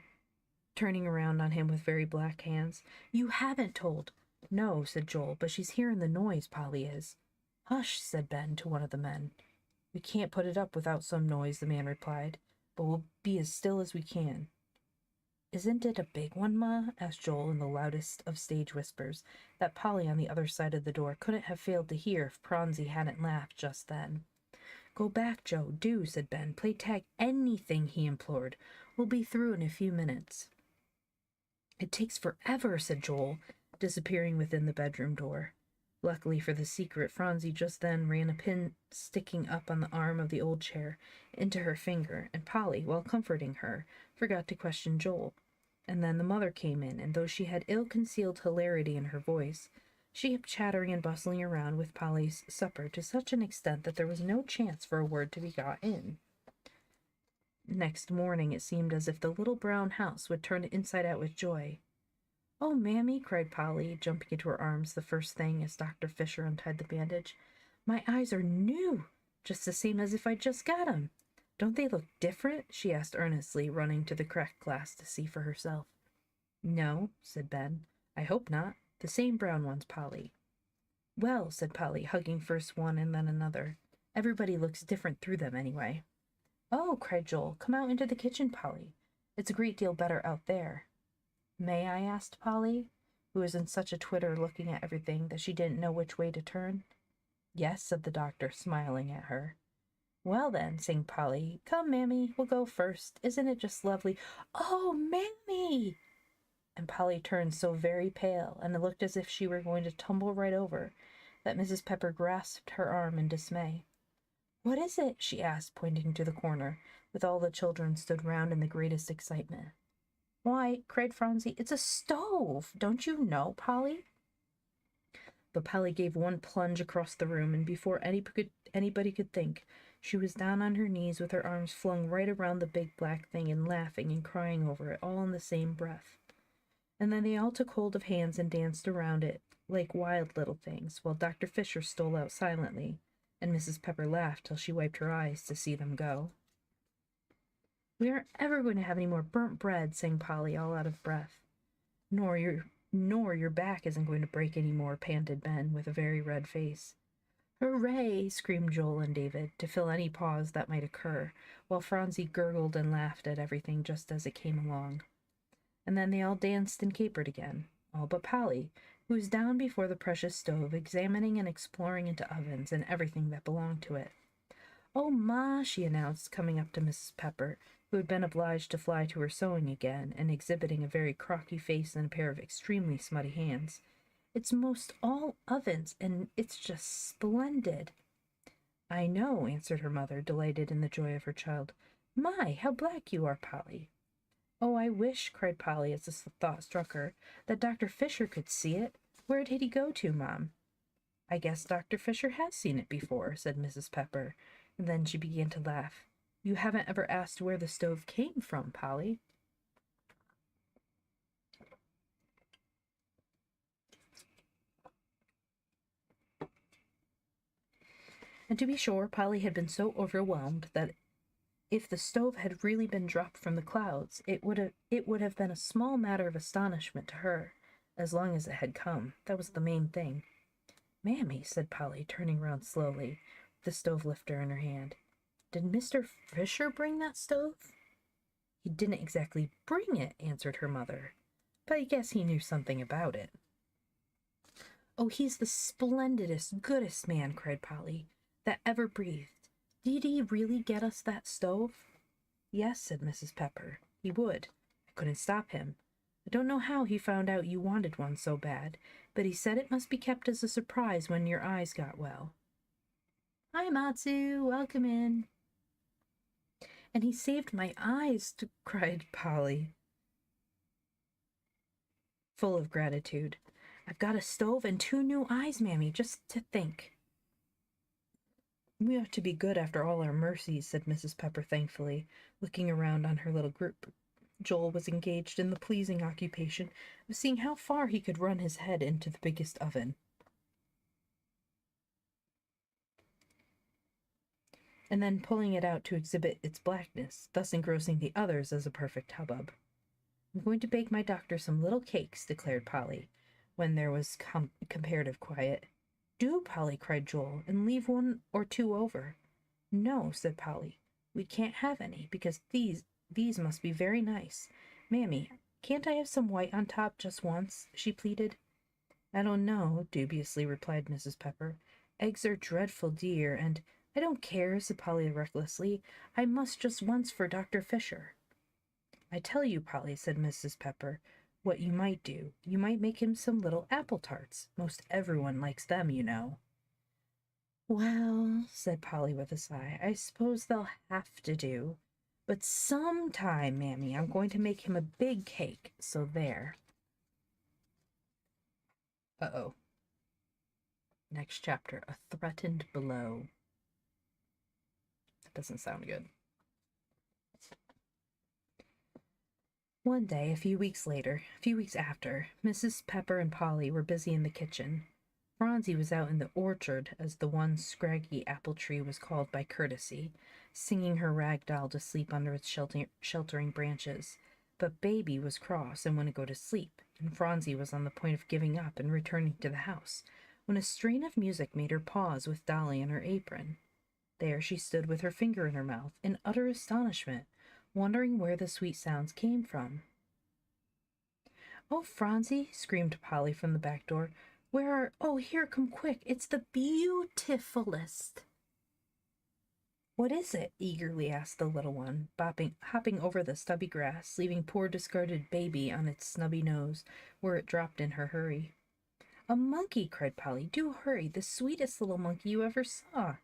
turning around on him with very black hands, you haven't told. No, said Joel, but she's hearing the noise, Polly is. Hush, said Ben to one of the men. We can't put it up without some noise, the man replied, but we'll be as still as we can. Isn't it a big one, Ma? Asked Joel in the loudest of stage whispers that Polly on the other side of the door couldn't have failed to hear if Phronsie hadn't laughed just then. Go back, Joe, do, said Ben. Play tag, anything, he implored. We'll be through in a few minutes. It takes forever, said Joel, disappearing within the bedroom door. Luckily for the secret, Phronsie just then ran a pin sticking up on the arm of the old chair into her finger, and Polly, while comforting her, forgot to question Joel. And then the mother came in, and though she had ill-concealed hilarity in her voice, she kept chattering and bustling around with Polly's supper to such an extent that there was no chance for a word to be got in. Next morning it seemed as if the little brown house would turn inside out with joy. Oh, Mammy, cried Polly, jumping into her arms the first thing as Dr. Fisher untied the bandage. My eyes are new, just the same as if I'd just got 'em. Don't they look different? She asked earnestly, running to the cracked glass to see for herself. No, said Ben. I hope not. The same brown ones, Polly. Well, said Polly, hugging first one and then another. Everybody looks different through them anyway. Oh, cried Joel, come out into the kitchen, Polly. It's a great deal better out there. May I? Asked Polly, who was in such a twitter looking at everything that she didn't know which way to turn. Yes, said the doctor, smiling at her. Well then, sang Polly, come, Mammy, we'll go first. Isn't it just lovely? Oh, Mammy! And Polly turned so very pale, and it looked as if she were going to tumble right over, that Mrs. Pepper grasped her arm in dismay. What is it? She asked, pointing to the corner, with all the children stood round in the greatest excitement. Why, cried Phronsie, it's a stove! Don't you know, Polly? But Polly gave one plunge across the room, and before anybody could think, she was down on her knees with her arms flung right around the big black thing and laughing and crying over it all in the same breath. And then they all took hold of hands and danced around it like wild little things, while Dr. Fisher stole out silently, and Mrs. Pepper laughed till she wiped her eyes to see them go. We aren't ever going to have any more burnt bread, sang Polly, all out of breath. Nor your back isn't going to break any more, panted Ben, with a very red face. Hooray! Screamed Joel and David, to fill any pause that might occur, while Phronsie gurgled and laughed at everything just as it came along. And then they all danced and capered again, all but Polly, who was down before the precious stove, examining and exploring into ovens and everything that belonged to it. Oh, Ma, she announced, coming up to Mrs. Pepper, who had been obliged to fly to her sewing again, and exhibiting a very crocky face and a pair of extremely smutty hands. It's most all ovens, and it's just splendid. I know, answered her mother, delighted in the joy of her child. My, how black you are, Polly. Oh, I wish, cried Polly, as this thought struck her, that Dr. Fisher could see it. Where did he go to, Mom? I guess Dr. Fisher has seen it before, said Mrs. Pepper, and then she began to laugh. You haven't ever asked where the stove came from, Polly. And to be sure, Polly had been so overwhelmed that if the stove had really been dropped from the clouds, it would have been a small matter of astonishment to her, as long as it had come. That was the main thing. Mammy, said Polly, turning round slowly, with the stove lifter in her hand, did Mr. Fisher bring that stove? He didn't exactly bring it, answered her mother, but I guess he knew something about it. Oh, he's the splendidest, goodest man, cried Polly, that ever breathed. Did he really get us that stove? Yes, said Mrs. Pepper. He would. I couldn't stop him. I don't know how he found out you wanted one so bad, but he said it must be kept as a surprise when your eyes got well. Hi, Matsu. Welcome in. And he saved my eyes, cried Polly, full of gratitude. I've got a stove and 2 new eyes, Mammy, just to think. We ought to be good after all our mercies, said Mrs. Pepper thankfully, looking around on her little group. Joel was engaged in the pleasing occupation of seeing how far he could run his head into the biggest oven. And then pulling it out to exhibit its blackness, thus engrossing the others as a perfect hubbub. I'm going to bake my doctor some little cakes, declared Polly, when there was comparative quiet. Do, Polly, cried Joel, and leave 1 or 2 over. No, said Polly, we can't have any, because these must be very nice. Mammy, can't I have some white on top just once? She pleaded. I don't know, dubiously replied Mrs. Pepper. Eggs are dreadful dear, and I don't care, said Polly recklessly. I must just once for Dr. Fisher. I tell you, Polly, said Mrs. Pepper, what you might do. You might make him some little apple tarts. Most everyone likes them, you know. Well, said Polly with a sigh, I suppose they'll have to do. But sometime, Mammy, I'm going to make him a big cake, so there. Uh-oh. Next chapter, a threatened blow. That doesn't sound good. One day, a few weeks after, Mrs. Pepper and Polly were busy in the kitchen. Phronsie was out in the orchard, as the one scraggy apple tree was called by courtesy, singing her rag doll to sleep under its sheltering branches. But Baby was cross and wouldn't go to sleep, and Phronsie was on the point of giving up and returning to the house, when a strain of music made her pause with Dolly in her apron. There she stood with her finger in her mouth, in utter astonishment, wondering where the sweet sounds came from. Oh, Phronsie, screamed Polly from the back door, oh, here, come quick, it's the beautifulest. What is it? Eagerly asked the little one, hopping over the stubby grass, leaving poor discarded Baby on its snubby nose, where it dropped in her hurry. A monkey, cried Polly, do hurry, the sweetest little monkey you ever saw.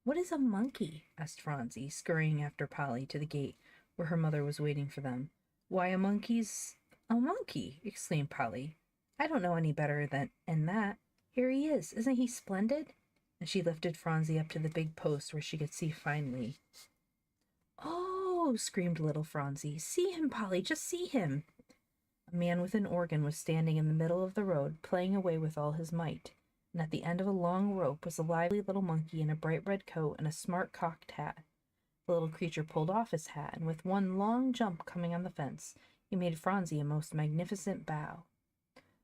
What is a monkey? Asked Phronsie, scurrying after Polly to the gate, where her mother was waiting for them. Why, a monkey's a monkey, exclaimed Polly. I don't know any better than that. Here he is. Isn't he splendid? And she lifted Phronsie up to the big post where she could see finely. Oh, screamed little Phronsie. See him, Polly, just see him. A man with an organ was standing in the middle of the road, playing away with all his might, and at the end of a long rope was a lively little monkey in a bright red coat and a smart cocked hat. The little creature pulled off his hat, and with one long jump coming on the fence, he made Phronsie a most magnificent bow.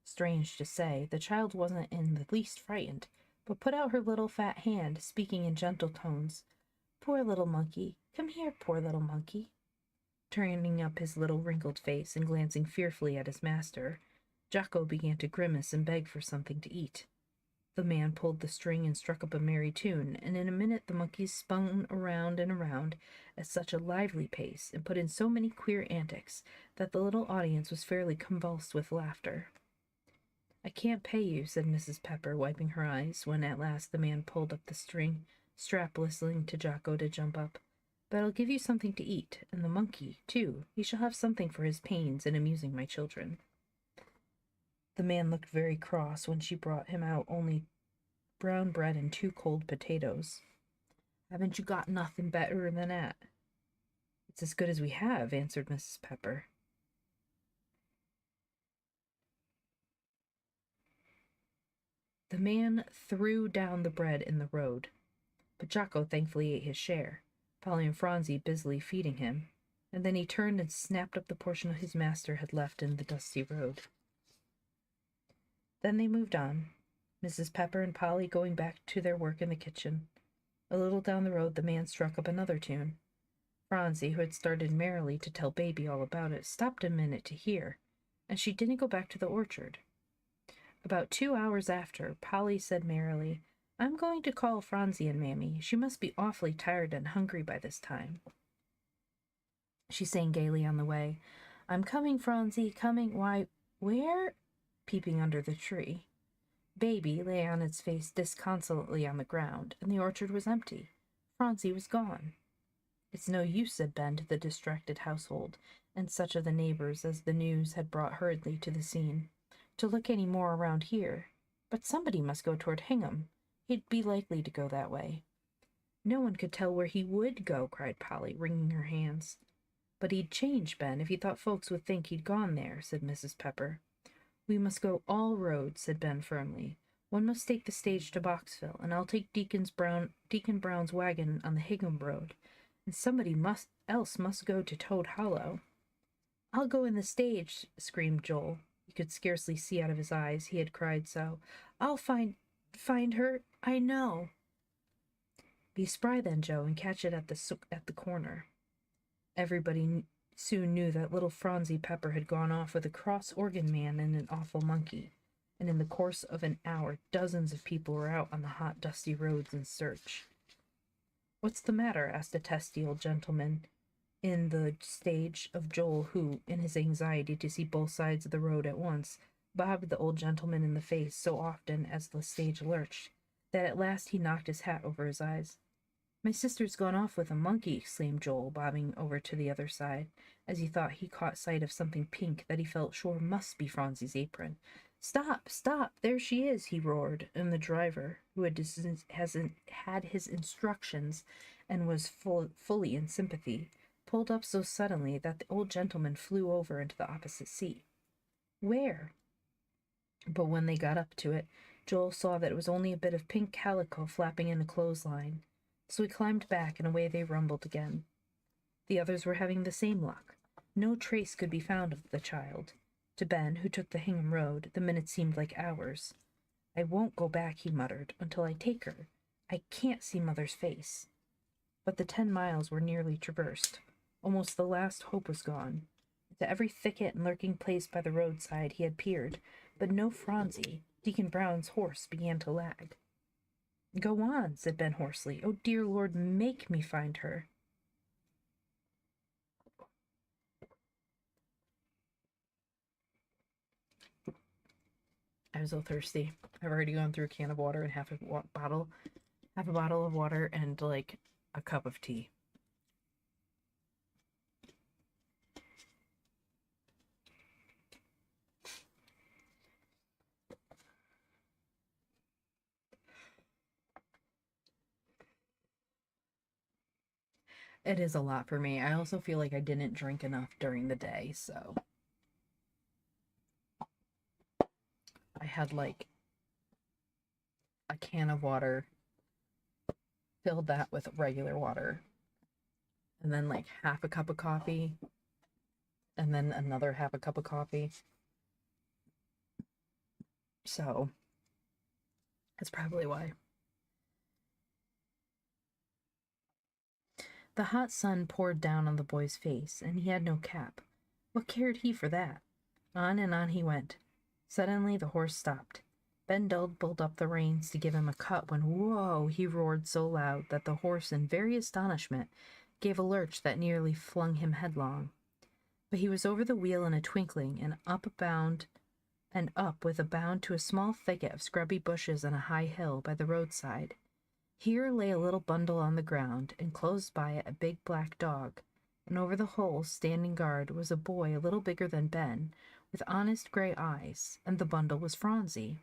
Strange to say, the child wasn't in the least frightened, but put out her little fat hand, speaking in gentle tones. Poor little monkey, come here, poor little monkey. Turning up his little wrinkled face and glancing fearfully at his master, Jocko began to grimace and beg for something to eat. The man pulled the string and struck up a merry tune, and in a minute the monkeys spun around and around at such a lively pace and put in so many queer antics that the little audience was fairly convulsed with laughter. I can't pay you, said Mrs. Pepper, wiping her eyes, when at last the man pulled up the string, strap whistling to Jocko to jump up. But I'll give you something to eat, and the monkey, too. He shall have something for his pains in amusing my children. The man looked very cross when she brought him out only brown bread and 2 cold potatoes. Haven't you got nothing better than that? It's as good as we have, answered Mrs. Pepper. The man threw down the bread in the road, but Jocko thankfully ate his share, Polly and Phronsie busily feeding him, and then he turned and snapped up the portion his master had left in the dusty road. Then they moved on, Mrs. Pepper and Polly going back to their work in the kitchen. A little down the road the man struck up another tune. Phronsie, who had started merrily to tell Baby all about it, stopped a minute to hear, and she didn't go back to the orchard. About 2 hours after, Polly said merrily, I'm going to call Phronsie and Mammy. She must be awfully tired and hungry by this time. She sang gaily on the way, I'm coming, Phronsie, coming. Why, where? Peeping under the tree. Baby lay on its face disconsolately on the ground, and the orchard was empty. Phronsie was gone. It's no use, said Ben to the distracted household, and such of the neighbors as the news had brought hurriedly to the scene, to look any more around here. But somebody must go toward Hingham. He'd be likely to go that way. No one could tell where he would go, cried Polly, wringing her hands. But he'd change, Ben, if he thought folks would think he'd gone there, said Mrs. Pepper. We must go all roads, said Ben firmly. One must take the stage to Boxville, and I'll take Deacon Brown's wagon on the Hingham road, and somebody else must go to Toad Hollow. I'll go in the stage, screamed Joel. You could scarcely see out of his eyes, he had cried so. I'll find her, I know. Be spry then, Joe, and catch it at the corner. Everybody soon knew that little Phronsie Pepper had gone off with a cross organ man and an awful monkey, and in the course of an hour dozens of people were out on the hot, dusty roads in search. What's the matter? Asked a testy old gentleman in the stage of Joel, who, in his anxiety to see both sides of the road at once, bobbed the old gentleman in the face so often as the stage lurched, that at last he knocked his hat over his eyes. My sister's gone off with a monkey, exclaimed Joel, bobbing over to the other side, as he thought he caught sight of something pink that he felt sure must be Phronsie's apron. Stop, stop, there she is, he roared, and the driver, who had his instructions and was fully in sympathy, pulled up so suddenly that the old gentleman flew over into the opposite seat. Where? But when they got up to it, Joel saw that it was only a bit of pink calico flapping in the clothesline. So he climbed back, and away they rumbled again. The others were having the same luck. No trace could be found of the child. To Ben, who took the Hingham road, the minutes seemed like hours. I won't go back, he muttered, until I take her. I can't see Mother's face. But the 10 miles were nearly traversed. Almost the last hope was gone. Into every thicket and lurking place by the roadside he had peered, but no Phronsie. Deacon Brown's horse began to lag. Go on, said Ben hoarsely. Oh, dear Lord, make me find her. I'm so thirsty. I've already gone through a can of water and half a bottle of water and like a cup of tea. It is a lot for me. I also feel like I didn't drink enough during the day, so I had like a can of water, filled that with regular water, and then like half a cup of coffee, and then another half a cup of coffee. So that's probably why. The hot sun poured down on the boy's face, and he had no cap. What cared he for that? On and on he went. Suddenly the horse stopped. Ben pulled up the reins to give him a cut when, whoa, he roared so loud that the horse, in very astonishment, gave a lurch that nearly flung him headlong. But he was over the wheel in a twinkling, and up with a bound to a small thicket of scrubby bushes on a high hill by the roadside. Here lay a little bundle on the ground, and close by it a big black dog, and over the whole, standing guard, was a boy a little bigger than Ben, with honest gray eyes, and the bundle was Phronsie.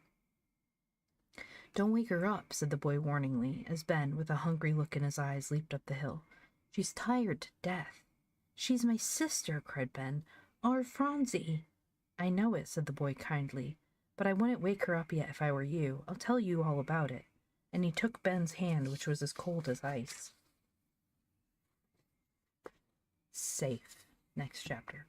Don't wake her up, said the boy warningly, as Ben, with a hungry look in his eyes, leaped up the hill. She's tired to death. She's my sister, cried Ben. Our Phronsie. I know it, said the boy kindly, but I wouldn't wake her up yet if I were you. I'll tell you all about it. And he took Ben's hand, which was as cold as ice. Safe. Next chapter.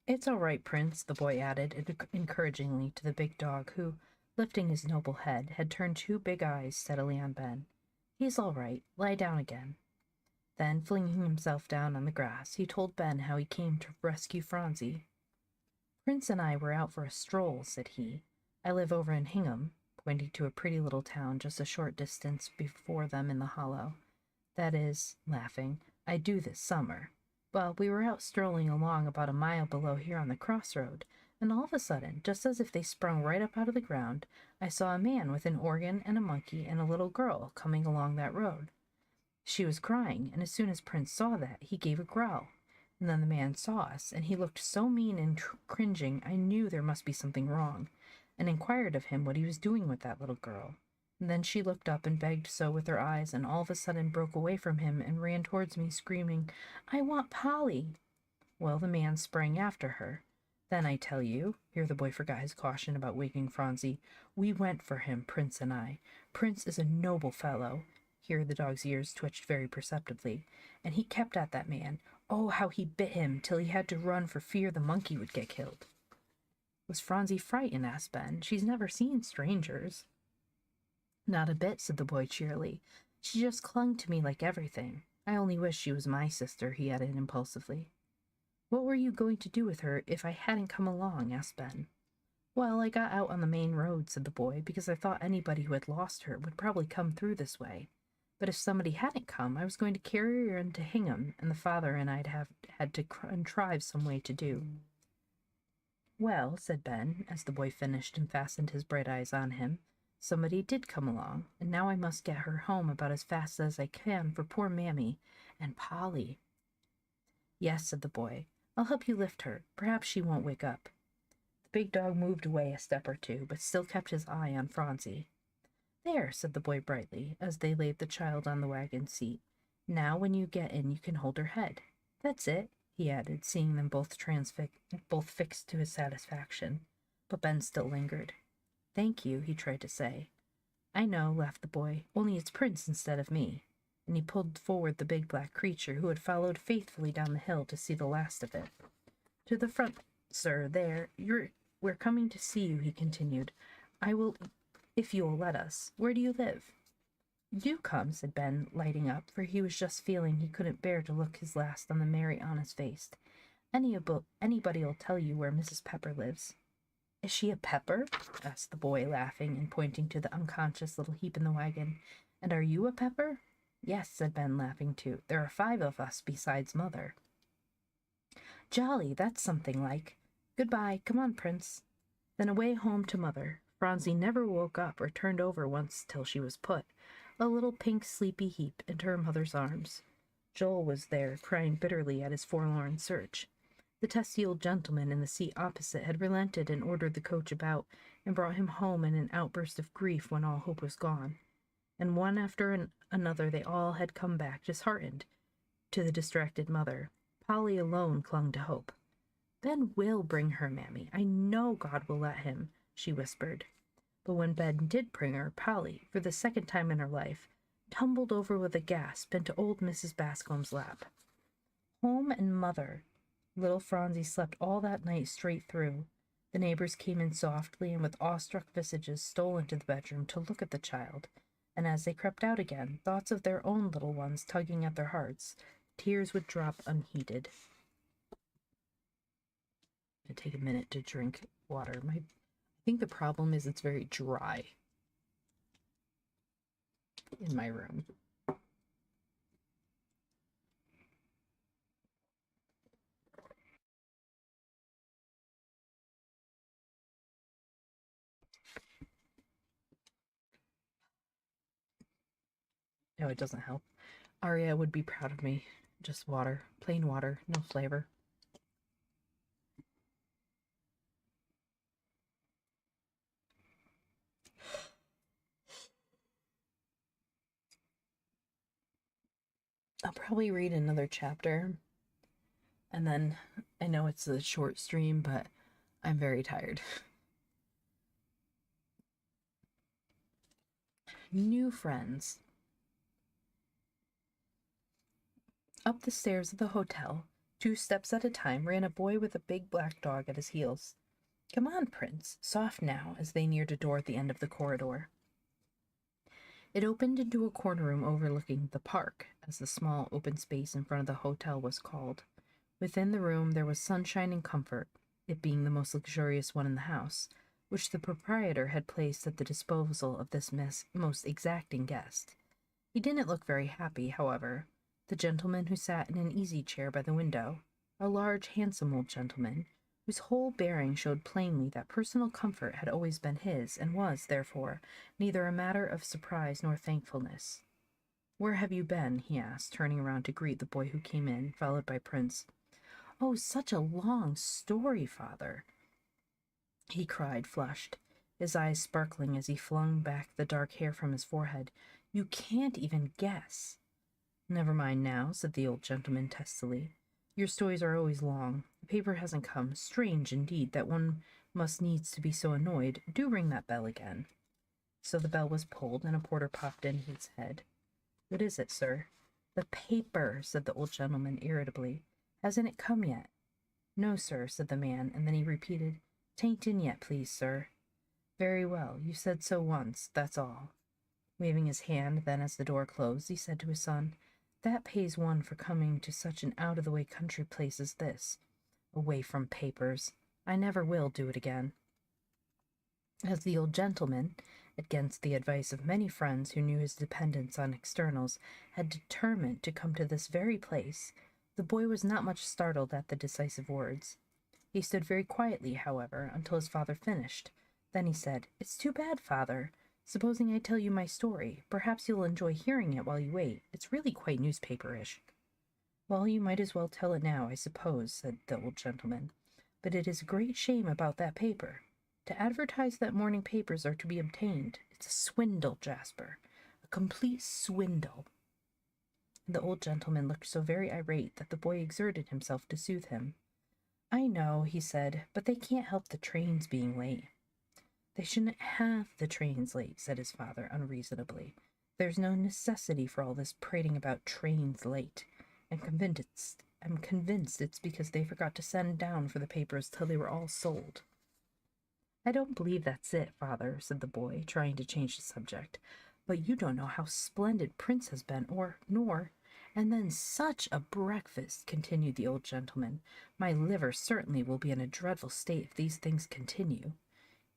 It's all right, Prince, the boy added encouragingly to the big dog, who, lifting his noble head, had turned 2 big eyes steadily on Ben. He's all right. Lie down again. Then, flinging himself down on the grass, he told Ben how he came to rescue Phronsie. Prince and I were out for a stroll, said he. I live over in Hingham, pointing to a pretty little town just a short distance before them in the hollow. That is, laughing, I do this summer. Well, we were out strolling along about a mile below here on the crossroad, and all of a sudden, just as if they sprung right up out of the ground, I saw a man with an organ and a monkey and a little girl coming along that road. She was crying, and as soon as Prince saw that, he gave a growl. And then the man saw us, and he looked so mean and cringing I knew there must be something wrong, and inquired of him what he was doing with that little girl. And then she looked up and begged so with her eyes, and all of a sudden broke away from him and ran towards me, screaming, "I want Polly!" Well, the man sprang after her. Then I tell you, here the boy forgot his caution about waking Phronsie, we went for him, Prince and I. Prince is a noble fellow. Here the dog's ears twitched very perceptibly, and he kept at that man. Oh, how he bit him, till he had to run for fear the monkey would get killed. Was Phronsie frightened? Asked Ben. She's never seen strangers. Not a bit, said the boy cheerily. She just clung to me like everything. I only wish she was my sister, he added impulsively. What were you going to do with her if I hadn't come along? Asked Ben. Well, I got out on the main road, said the boy, because I thought anybody who had lost her would probably come through this way. But if somebody hadn't come, I was going to carry her into Hingham, and the father and I'd have had to contrive some way to do. Well, said Ben, as the boy finished and fastened his bright eyes on him, somebody did come along, and now I must get her home about as fast as I can for poor Mammy and Polly. Yes, said the boy, I'll help you lift her. Perhaps she won't wake up. The big dog moved away a step or two, but still kept his eye on Phronsie. There, said the boy brightly, as they laid the child on the wagon seat. Now when you get in you can hold her head. That's it, he added, seeing them both fixed to his satisfaction. But Ben still lingered. Thank you, he tried to say. I know, laughed the boy, only it's Prince instead of me. And he pulled forward the big black creature who had followed faithfully down the hill to see the last of it. To the front, sir, there. We're coming to see you, he continued. I will, if you will let us. Where do you live? Do come, said Ben, lighting up, for he was just feeling he couldn't bear to look his last on the merry, honest face. Anybody'll tell you where Mrs. Pepper lives. Is she a Pepper? Asked the boy, laughing and pointing to the unconscious little heap in the wagon. And are you a Pepper? Yes, said Ben, laughing too. There are 5 of us besides Mother. Jolly, that's something like. Goodbye, come on, Prince. Then away home to Mother. Phronsie never woke up or turned over once till she was put, a little pink sleepy heap, into her mother's arms. Joel was there, crying bitterly at his forlorn search. The testy old gentleman in the seat opposite had relented and ordered the coach about, and brought him home in an outburst of grief when all hope was gone. And one after another they all had come back, disheartened, to the distracted mother. Polly alone clung to hope. Ben will bring her, Mammy. I know God will let him, she whispered. But when Ben did bring her, Polly, for the second time in her life, tumbled over with a gasp into old Mrs. Bascom's lap. Home and Mother. Little Phronsie slept all that night straight through. The neighbors came in softly and with awestruck visages stole into the bedroom to look at the child, and as they crept out again, thoughts of their own little ones tugging at their hearts, tears would drop unheeded. I take a minute to drink water. I think the problem is it's very dry in my room. No, it doesn't help. Aria would be proud of me. Just water. Plain water. No flavor. I'll probably read another chapter. And then, I know it's a short stream, but I'm very tired. New friends. Up the stairs of the hotel, 2 steps at a time, ran a boy with a big black dog at his heels. Come on, Prince. Soft now, as they neared a door at the end of the corridor. It opened into a corner room overlooking the park, as the small open space in front of the hotel was called. Within the room there was sunshine and comfort, it being the most luxurious one in the house, which the proprietor had placed at the disposal of this most exacting guest. He didn't look very happy, however. The gentleman who sat in an easy chair by the window, a large, handsome old gentleman, who whose whole bearing showed plainly that personal comfort had always been his, and was, therefore, neither a matter of surprise nor thankfulness. "Where have you been?" he asked, turning around to greet the boy who came in, followed by Prince. "Oh, such a long story, father," he cried, flushed, his eyes sparkling as he flung back the dark hair from his forehead. "You can't even guess." "Never mind now," said the old gentleman testily. "Your stories are always long. The paper hasn't come. Strange, indeed, that one must needs to be so annoyed. Do ring that bell again." So the bell was pulled, and a porter popped in his head. "What is it, sir?" "The paper," said the old gentleman irritably. "Hasn't it come yet?" "No, sir," said the man, and then he repeated, "'Tain't in yet, please, sir." "Very well, you said so once, that's all." Waving his hand, then, as the door closed, he said to his son, "That pays one for coming to such an out-of-the-way country place as this. Away from papers. I never will do it again." As the old gentleman, against the advice of many friends who knew his dependence on externals, had determined to come to this very place, the boy was not much startled at the decisive words. He stood very quietly, however, until his father finished. Then he said, "It's too bad, father. Supposing I tell you my story, perhaps you'll enjoy hearing it while you wait. It's really quite newspaperish." "Well, you might as well tell it now, I suppose," said the old gentleman. "But it is a great shame about that paper. To advertise that morning papers are to be obtained. It's a swindle, Jasper. A complete swindle." The old gentleman looked so very irate that the boy exerted himself to soothe him. "I know," he said, "but they can't help the trains being late." "They shouldn't have the trains late," said his father unreasonably. "There's no necessity for all this prating about trains late. I'm convinced it's because they forgot to send down for the papers till they were all sold." "I don't believe that's it, father," said the boy, trying to change the subject. "But you don't know how splendid Prince has been, and then such a breakfast," continued the old gentleman. "My liver certainly will be in a dreadful state if these things continue."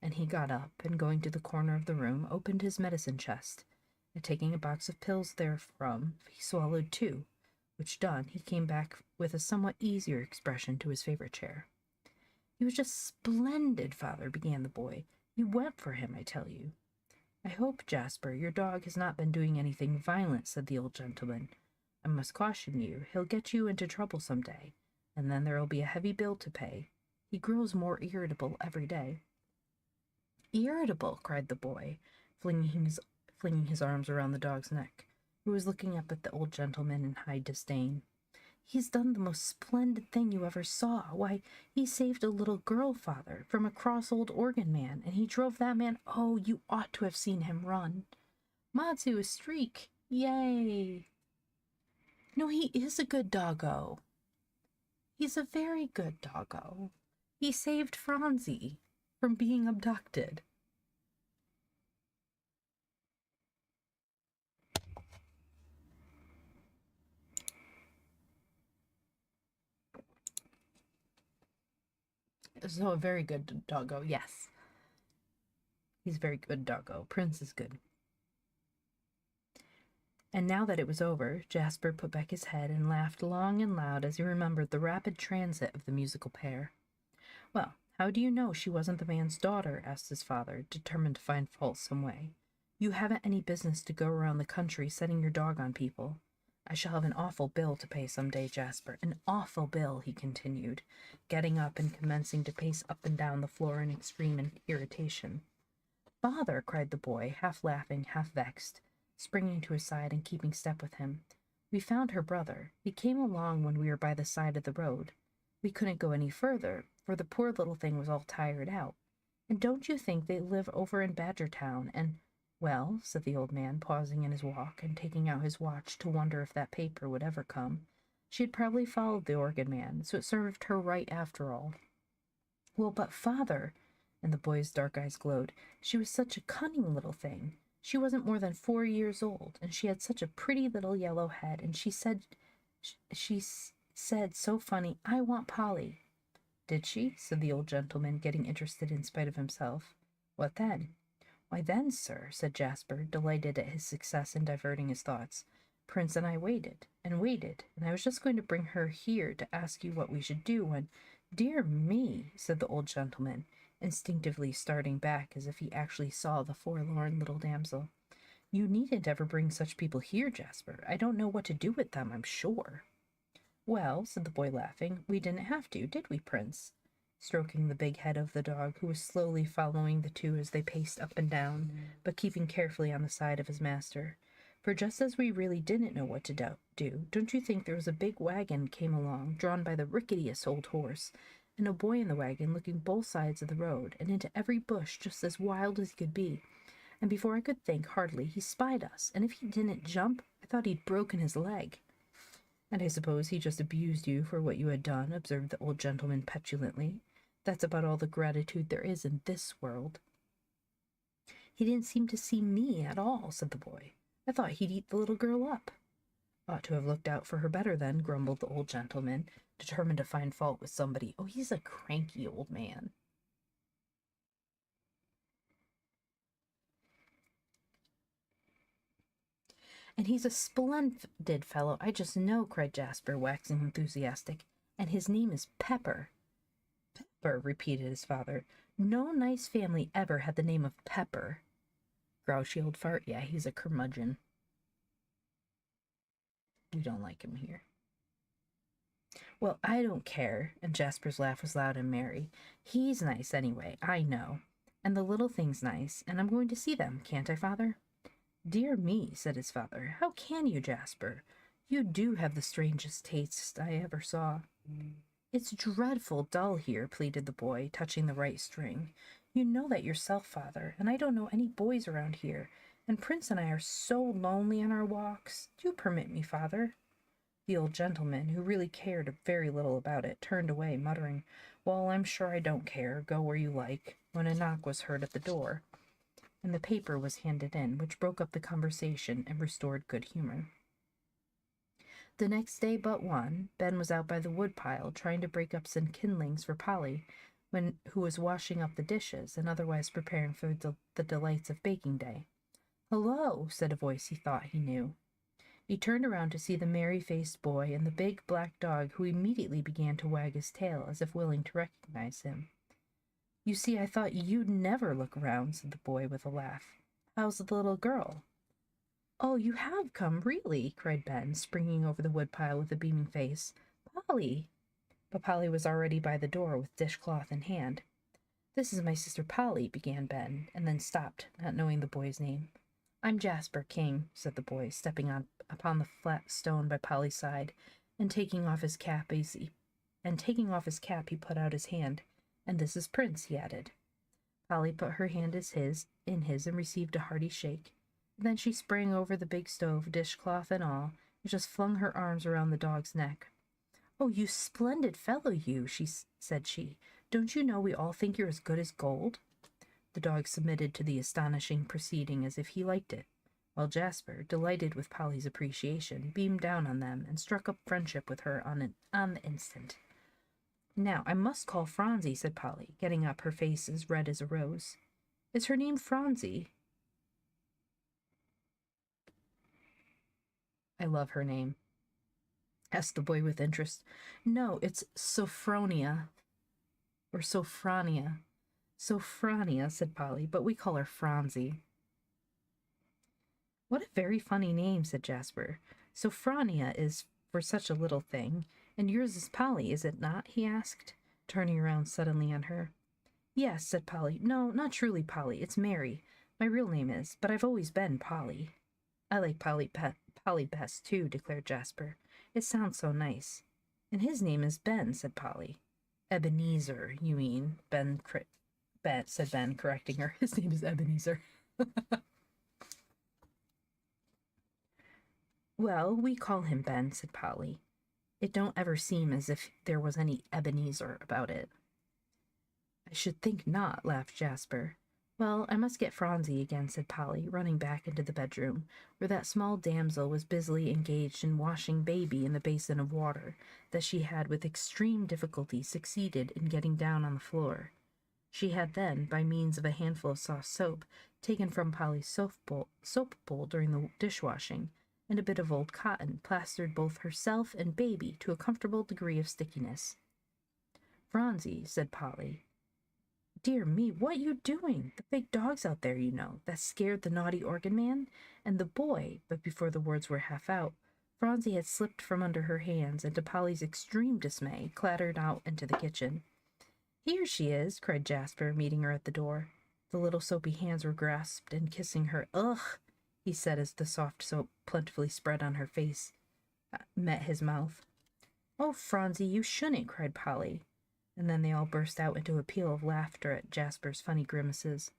And he got up, and going to the corner of the room, opened his medicine chest, and taking a box of pills therefrom, he swallowed two, which done, he came back with a somewhat easier expression to his favorite chair. "He was just splendid, father," began the boy. "You went for him, I tell you." "I hope, Jasper, your dog has not been doing anything violent," said the old gentleman. "I must caution you, he'll get you into trouble some day, and then there'll be a heavy bill to pay. He grows more irritable every day." "Irritable!" cried the boy, flinging his arms around the dog's neck, who was looking up at the old gentleman in high disdain. "He's done the most splendid thing you ever saw. Why, he saved a little girl, father, from a cross old organ man, and he drove that man— oh, you ought to have seen him run. Matsu, a streak! Yay! No, he is a good doggo. He's a very good doggo. He saved Phronsie from being abducted." So a very good doggo, yes. He's a very good doggo. Prince is good. And now that it was over, Jasper put back his head and laughed long and loud as he remembered the rapid transit of the musical pair. "Well, how do you know she wasn't the man's daughter?" asked his father, determined to find fault some way. "You haven't any business to go around the country setting your dog on people. I shall have an awful bill to pay some day, Jasper. An awful bill," he continued, getting up and commencing to pace up and down the floor in extreme irritation. "Father!" cried the boy, half laughing, half vexed, springing to his side and keeping step with him. "We found her brother. He came along when we were by the side of the road. We couldn't go any further, for the poor little thing was all tired out. And don't you think they live over in Badgertown, and—" "Well," said the old man, pausing in his walk and taking out his watch to wonder if that paper would ever come. She had probably followed the organ man, so it served her right after all. "Well, but father," and the boy's dark eyes glowed, "she was such a cunning little thing. She wasn't more than 4 years old, and she had such a pretty little yellow head, and she said so funny, 'I want Polly.'" "Did she?" said the old gentleman, getting interested in spite of himself. "What then?" "Why then, sir," said Jasper, delighted at his success in diverting his thoughts, "Prince and I waited, and I was just going to bring her here to ask you what we should do when Dear me, said the old gentleman, instinctively starting back as if he actually saw the forlorn little damsel. You needn't ever bring such people here, Jasper. I don't know what to do with them, I'm sure. Well, said the boy, laughing, we didn't have to, did we, Prince? Stroking the big head of the dog, who was slowly following the two as they paced up and down, but keeping carefully on the side of his master. For just as we really didn't know what to do, don't you think there was a big wagon came along, drawn by the ricketiest old horse, and a boy in the wagon looking both sides of the road, and into every bush just as wild as he could be. And before I could think hardly, he spied us, and if he didn't jump, I thought he'd broken his leg. And I suppose he just abused you for what you had done, observed the old gentleman petulantly. That's about all the gratitude there is in this world. He didn't seem to see me at all, said the boy. I thought he'd eat the little girl up. Ought to have looked out for her better then, grumbled the old gentleman, determined to find fault with somebody. Oh, he's a cranky old man. And he's a splendid fellow, I just know, cried Jasper, waxing enthusiastic. And his name is Pepper. Pepper, repeated his father. No nice family ever had the name of Pepper. Grouchy old fart, yeah, he's a curmudgeon. We don't like him here. Well, I don't care, and Jasper's laugh was loud and merry. He's nice anyway, I know. And the little thing's nice, and I'm going to see them, can't I, father? Dear me, said his father, how can you, Jasper? You do have the strangest taste I ever saw. It's dreadful dull here, pleaded the boy, touching the right string. You know that yourself, father, and I don't know any boys around here, and Prince and I are so lonely on our walks. Do permit me, father. The old gentleman, who really cared very little about it, turned away, muttering, Well, I'm sure I don't care. Go where you like, when a knock was heard at the door, and the paper was handed in, which broke up the conversation and restored good humor. The next day but one, Ben was out by the woodpile trying to break up some kindlings for Polly, who was washing up the dishes and otherwise preparing for the delights of baking day. Hello, said a voice he thought he knew. He turned around to see the merry-faced boy and the big black dog, who immediately began to wag his tail as if willing to recognize him. You see, I thought you'd never look around, said the boy with a laugh. How's the little girl? Oh, you have come, really, cried Ben, springing over the woodpile with a beaming face. Polly! But Polly was already by the door with dishcloth in hand. This is my sister Polly, began Ben, and then stopped, not knowing the boy's name. I'm Jasper King, said the boy, stepping upon the flat stone by Polly's side, and taking off his cap, he put out his hand. And this is Prince, he added. Polly put her hand in his and received a hearty shake. Then she sprang over the big stove, dishcloth and all, and just flung her arms around the dog's neck. Oh, you splendid fellow, you, said she. Don't you know we all think you're as good as gold? The dog submitted to the astonishing proceeding as if he liked it, while Jasper, delighted with Polly's appreciation, beamed down on them and struck up friendship with her on the instant. Now, I must call Phronsie, said Polly, getting up, her face as red as a rose. Is her name Phronsie? I love her name, asked the boy with interest. No, it's Sophronia, or Sophronia. Sophronia, said Polly, but we call her Phronsie. What a very funny name, said Jasper. Sophronia is for such a little thing, and yours is Polly, is it not? He asked, turning around suddenly on her. Yes, said Polly. No, not truly Polly, it's Mary. My real name is, but I've always been Polly. I like Polly best, too, declared Jasper. It sounds so nice. And his name is Ben, said Polly. Ebenezer, you mean, said Ben, correcting her. His name is Ebenezer. Well, we call him Ben, said Polly. It don't ever seem as if there was any Ebenezer about it. I should think not, laughed Jasper. Well, I must get Phronsie again, said Polly, running back into the bedroom, where that small damsel was busily engaged in washing baby in the basin of water that she had with extreme difficulty succeeded in getting down on the floor. She had then, by means of a handful of soft soap, taken from Polly's soap bowl during the dishwashing, and a bit of old cotton, plastered both herself and baby to a comfortable degree of stickiness. "Phronsie," said Polly. "Dear me, what you doing? The big dog's out there, you know, that scared the naughty organ man." And the boy, but before the words were half out, Phronsie had slipped from under her hands, and to Polly's extreme dismay, clattered out into the kitchen. "Here she is," cried Jasper, meeting her at the door. The little soapy hands were grasped and kissing her. "Ugh," he said as the soft soap, plentifully spread on her face, met his mouth. "Oh, Phronsie, you shouldn't," cried Polly. And then they all burst out into a peal of laughter at Jasper's funny grimaces.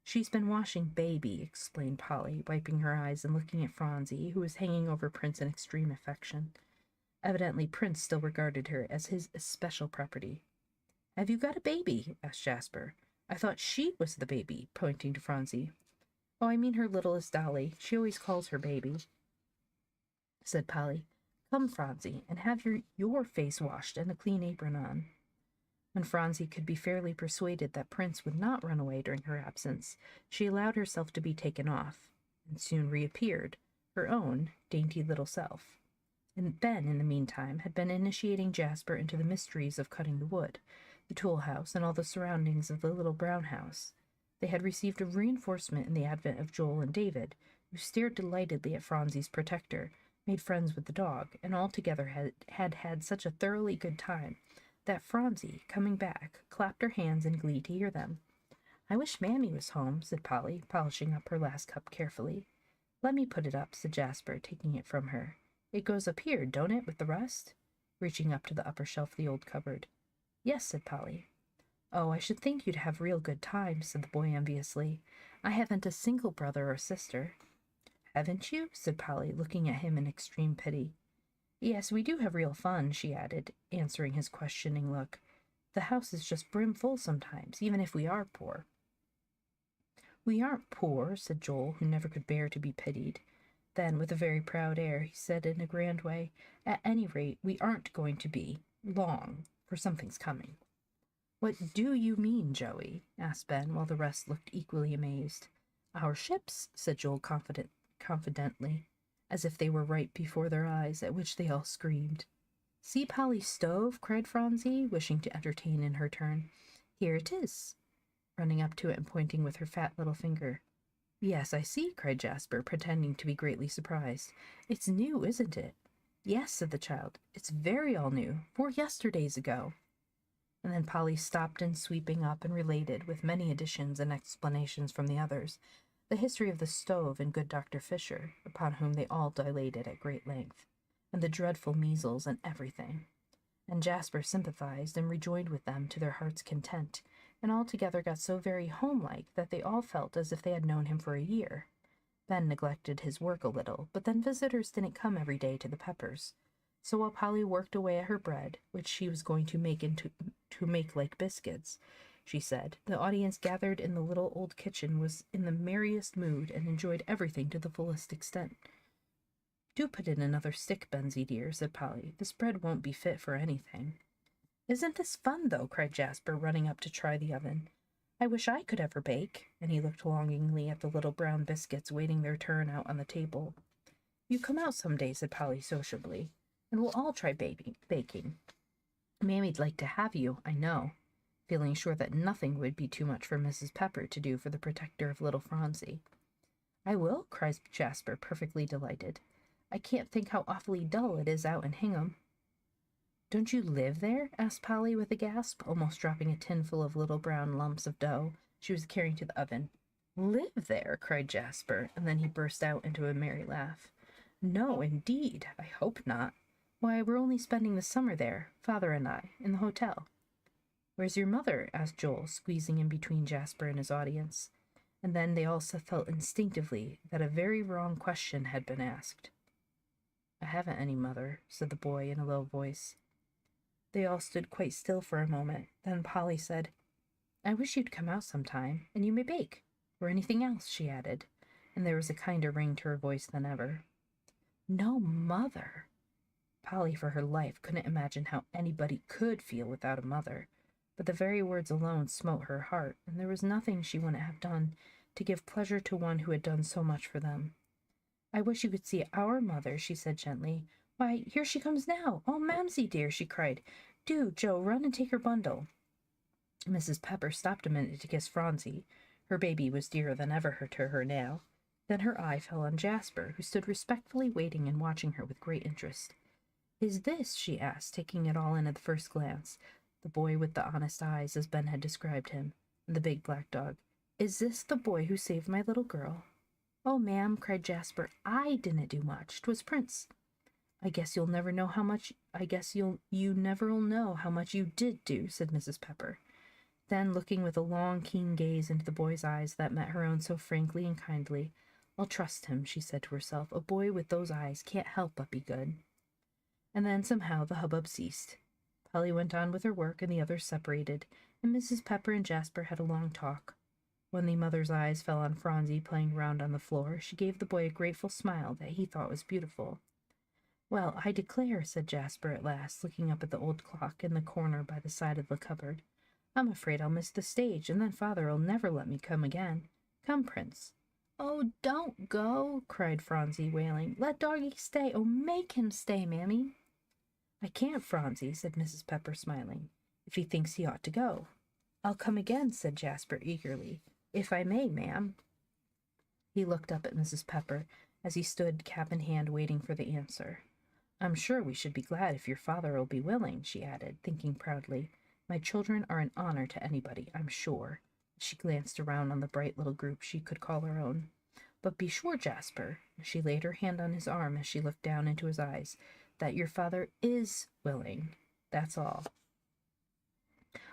"She's been washing Baby," explained Polly, wiping her eyes and looking at Phronsie, who was hanging over Prince in extreme affection. Evidently Prince still regarded her as his especial property. "Have you got a baby?" asked Jasper. "I thought she was the baby," pointing to Phronsie. "Oh, I mean her littlest dolly. She always calls her baby," said Polly. "Come, Phronsie, and have your face washed and a clean apron on." When Phronsie could be fairly persuaded that Prince would not run away during her absence, she allowed herself to be taken off, and soon reappeared, her own dainty little self. And Ben, in the meantime, had been initiating Jasper into the mysteries of cutting the wood, the tool house, and all the surroundings of the little brown house. They had received a reinforcement in the advent of Joel and David, who stared delightedly at Phronsie's protector, made friends with the dog, and altogether had such a thoroughly good time that Phronsie, coming back, clapped her hands in glee to hear them. "I wish Mammy was home," said Polly, polishing up her last cup carefully. "Let me put it up," said Jasper, taking it from her. "It goes up here, don't it, with the rest?" reaching up to the upper shelf of the old cupboard. "Yes," said Polly. "Oh, I should think you'd have real good times," said the boy enviously. "I haven't a single brother or sister." "Haven't you?" said Polly, looking at him in extreme pity. "Yes, we do have real fun," she added, answering his questioning look. "The house is just brimful sometimes, even if we are poor." "We aren't poor," said Joel, who never could bear to be pitied. Then, with a very proud air, he said in a grand way, "At any rate, we aren't going to be long, for something's coming." "What do you mean, Joey?" asked Ben, while the rest looked equally amazed. "Our ships," said Joel confidently, as if they were right before their eyes, at which they all screamed. "See Polly's stove?" cried Phronsie, wishing to entertain in her turn. "Here it is," running up to it and pointing with her fat little finger. "Yes, I see," cried Jasper, pretending to be greatly surprised. "It's new, isn't it?" "Yes," said the child. "It's very all new, 4 yesterdays ago." And then Polly stopped in sweeping up and related, with many additions and explanations from the others, the history of the stove and good Dr. Fisher, upon whom they all dilated at great length, and the dreadful measles and everything. And Jasper sympathized and rejoined with them to their heart's content, and altogether got so very homelike that they all felt as if they had known him for a year. Ben neglected his work a little, but then visitors didn't come every day to the Peppers. So while Polly worked away at her bread, which she was going to make like biscuits, she said, the audience gathered in the little old kitchen was in the merriest mood and enjoyed everything to the fullest extent. "Do put in another stick, Benzie dear," said Polly. "This bread won't be fit for anything." "Isn't this fun, though?" cried Jasper, running up to try the oven. "I wish I could ever bake," and he looked longingly at the little brown biscuits waiting their turn out on the table. "You come out some day," said Polly sociably, "and we'll all try baking. Mammy'd like to have you, I know," feeling sure that nothing would be too much for Mrs. Pepper to do for the protector of little Phronsie. "I will," cried Jasper, perfectly delighted. "I can't think how awfully dull it is out in Hingham." "Don't you live there?" asked Polly with a gasp, almost dropping a tin full of little brown lumps of dough she was carrying to the oven. "Live there?" cried Jasper, and then he burst out into a merry laugh. "No, indeed, I hope not. Why, we're only spending the summer there, Father and I, in the hotel." "Where's your mother?" asked Joel, squeezing in between Jasper and his audience. And then they all felt instinctively that a very wrong question had been asked. "I haven't any mother," said the boy in a low voice. They all stood quite still for a moment. Then Polly said, "I wish you'd come out sometime, and you may bake, or anything else," she added, and there was a kinder ring to her voice than ever. "No mother!" Polly, for her life, couldn't imagine how anybody could feel without a mother, but the very words alone smote her heart, and there was nothing she wouldn't have done to give pleasure to one who had done so much for them. "I wish you could see our mother," she said gently. "Why, here she comes now. Oh, Mamsie dear," she cried, Do, Joe, run and take her bundle." Mrs. Pepper stopped a minute to kiss Phronsie. Her baby was dearer than ever to her now. Then her eye fell on Jasper, who stood respectfully waiting and watching her with great interest. "Is this," she asked, taking it all in at the first glance, the boy with the honest eyes, as Ben had described him, the big black dog, "is this the boy who saved my little girl?" "Oh, ma'am," cried Jasper, "I didn't do much. 'Twas Prince." "I guess you'll never know how much you never'll know how much you did do," said Mrs. Pepper. Then, looking with a long, keen gaze into the boy's eyes that met her own so frankly and kindly, "I'll trust him," she said to herself. "A boy with those eyes can't help but be good." And then somehow the hubbub ceased. Polly went on with her work, and the others separated, and Mrs. Pepper and Jasper had a long talk. When the mother's eyes fell on Phronsie playing round on the floor, she gave the boy a grateful smile that he thought was beautiful. "Well, I declare," said Jasper at last, looking up at the old clock in the corner by the side of the cupboard. "I'm afraid I'll miss the stage, and then Father'll never let me come again. Come, Prince." "Oh, don't go," cried Phronsie, wailing. "Let doggie stay. Oh, make him stay, Mammy." "I can't, Phronsie," said Mrs. Pepper, smiling, "if he thinks he ought to go." "I'll come again," said Jasper eagerly. "If I may, ma'am." He looked up at Mrs. Pepper as he stood cap in hand waiting for the answer. "I'm sure we should be glad if your father'll be willing," she added, thinking proudly. "My children are an honor to anybody, I'm sure." She glanced around on the bright little group she could call her own. "But be sure, Jasper," she laid her hand on his arm as she looked down into his eyes, "that your father is willing. That's all."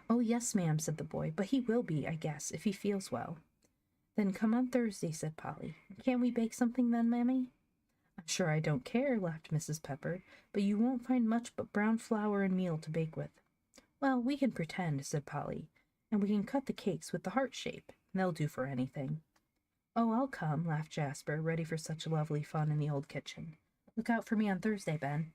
"Oh, yes, ma'am," said the boy, "but he will be, I guess, if he feels well." "Then come on Thursday," said Polly. "Can't we bake something then, Mammy?" "I'm sure I don't care," laughed Mrs. Pepper, "but you won't find much but brown flour and meal to bake with." "Well, we can pretend," said Polly, "and we can cut the cakes with the heart shape. They'll do for anything." "Oh, I'll come," laughed Jasper, ready for such lovely fun in the old kitchen. "Look out for me on Thursday, Ben."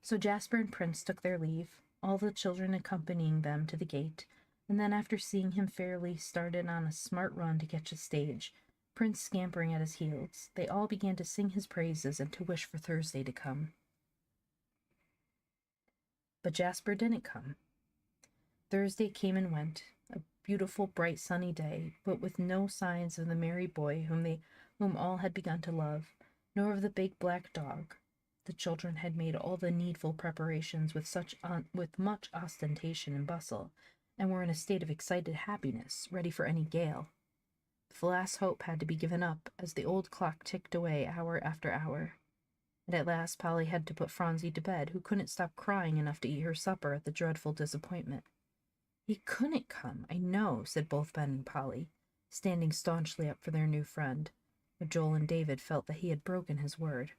So Jasper and Prince took their leave, all the children accompanying them to the gate, and then after seeing him fairly started on a smart run to catch a stage, Prince scampering at his heels, they all began to sing his praises and to wish for Thursday to come. But Jasper didn't come. Thursday came and went, a beautiful, bright, sunny day, but with no signs of the merry boy whom all had begun to love, nor of the big black dog. The children had made all the needful preparations with much ostentation and bustle, and were in a state of excited happiness, ready for any gale. The last hope had to be given up, as the old clock ticked away hour after hour. And at last Polly had to put Phronsie to bed, who couldn't stop crying enough to eat her supper at the dreadful disappointment. "He couldn't come, I know," said both Ben and Polly, standing staunchly up for their new friend, but Joel and David felt that he had broken his word.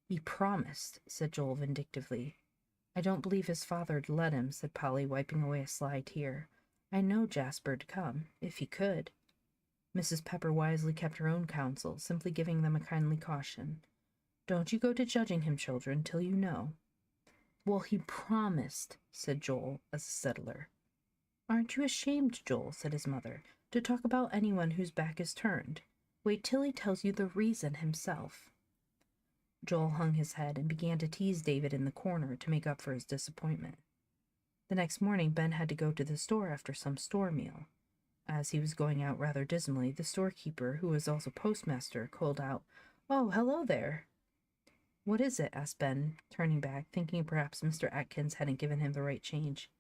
"He promised," said Joel vindictively. "I don't believe his father'd let him," said Polly, wiping away a sly tear. "I know Jasper'd come, if he could." Mrs. Pepper wisely kept her own counsel, simply giving them a kindly caution. "Don't you go to judging him, children, till you know." "Well, he promised," said Joel, as a settler. "Aren't you ashamed, Joel," said his mother, "to talk about anyone whose back is turned? Wait till he tells you the reason himself." Joel hung his head and began to tease David in the corner to make up for his disappointment. The next morning Ben had to go to the store after some store meal. As he was going out rather dismally, the storekeeper, who was also postmaster, called out, "Oh, hello there." "What is it?" asked Ben, turning back, thinking perhaps Mr. Atkins hadn't given him the right change.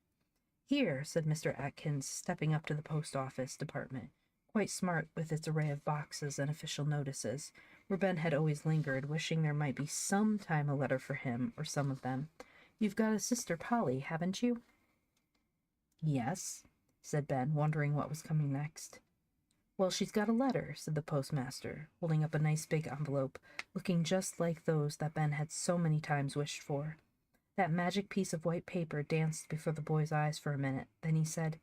"Here," said Mr. Atkins, stepping up to the post office department, quite smart with its array of boxes and official notices, where Ben had always lingered, wishing there might be some time a letter for him, or some of them. "You've got a sister Polly, haven't you?" "Yes," said Ben, wondering what was coming next. "Well, she's got a letter," said the postmaster, holding up a nice big envelope, looking just like those that Ben had so many times wished for. That magic piece of white paper danced before the boy's eyes for a minute. Then he said,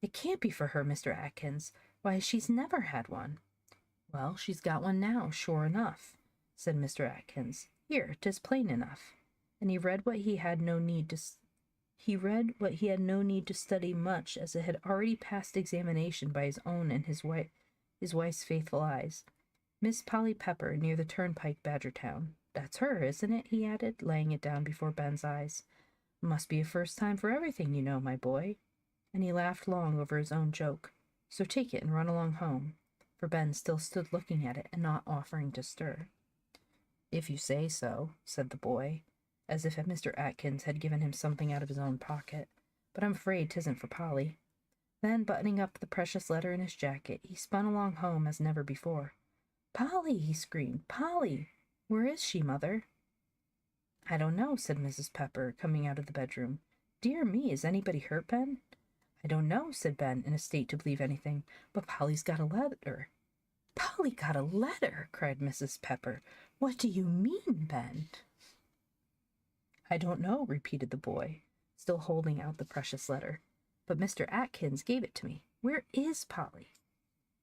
"It can't be for her, Mr. Atkins. Why, she's never had one." "Well, she's got one now, sure enough," said Mr. Atkins. "Here, 'tis plain enough." And he read what he had no need to study much, as it had already passed examination by his own and his wife's faithful eyes. "Miss Polly Pepper, near the turnpike, Badgertown. That's her, isn't it?" he added, laying it down before Ben's eyes. Must be a first time for everything, you know, my boy. And he laughed long over his own joke. So take it and run along home, for Ben still stood looking at it and not offering to stir. If you say so, said the boy, as if Mr. Atkins had given him something out of his own pocket. But I'm afraid 'tisn't for Polly. Then, buttoning up the precious letter in his jacket, he spun along home as never before. Polly, he screamed. Polly! Where is she, Mother? I don't know, said Mrs. Pepper, coming out of the bedroom. Dear me, is anybody hurt, Ben? I don't know, said Ben, in a state to believe anything, but Polly's got a letter. Polly got a letter, cried Mrs. Pepper. What do you mean, Ben? I don't know, repeated the boy, still holding out the precious letter. But Mr. Atkins gave it to me. Where is Polly?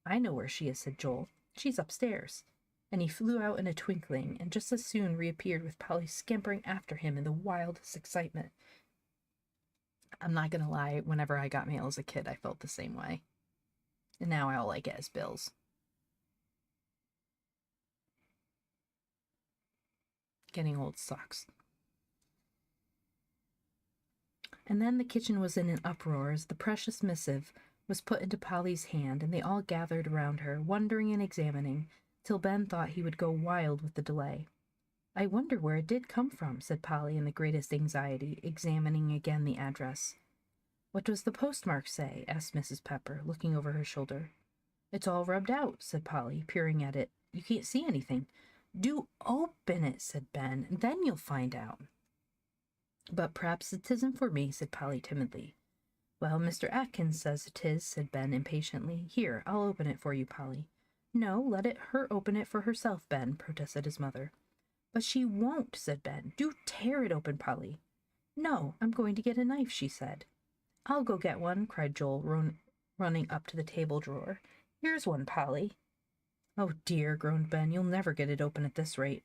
I know where she is, said Joel. She's upstairs. And he flew out in a twinkling, and just as soon reappeared with Polly scampering after him in the wildest excitement. I'm not going to lie, whenever I got mail as a kid, I felt the same way. And now all I get is bills. Getting old sucks. And then the kitchen was in an uproar as the precious missive was put into Polly's hand, and they all gathered around her, wondering and examining, till Ben thought he would go wild with the delay. I wonder where it did come from, said Polly in the greatest anxiety, examining again the address. What does the postmark say? Asked Mrs. Pepper, looking over her shoulder. It's all rubbed out, said Polly, peering at it. You can't see anything. Do open it, said Ben, and then you'll find out. But perhaps it isn't for me, said Polly timidly. Well, Mr. Atkins says it is, said Ben impatiently. Here, I'll open it for you, Polly. No, let her open it for herself, Ben, protested his mother. But she won't, said Ben. Do tear it open, Polly. No, I'm going to get a knife, she said. I'll go get one, cried Joel, running up to the table drawer. Here's one, Polly. Oh, dear, groaned Ben, you'll never get it open at this rate.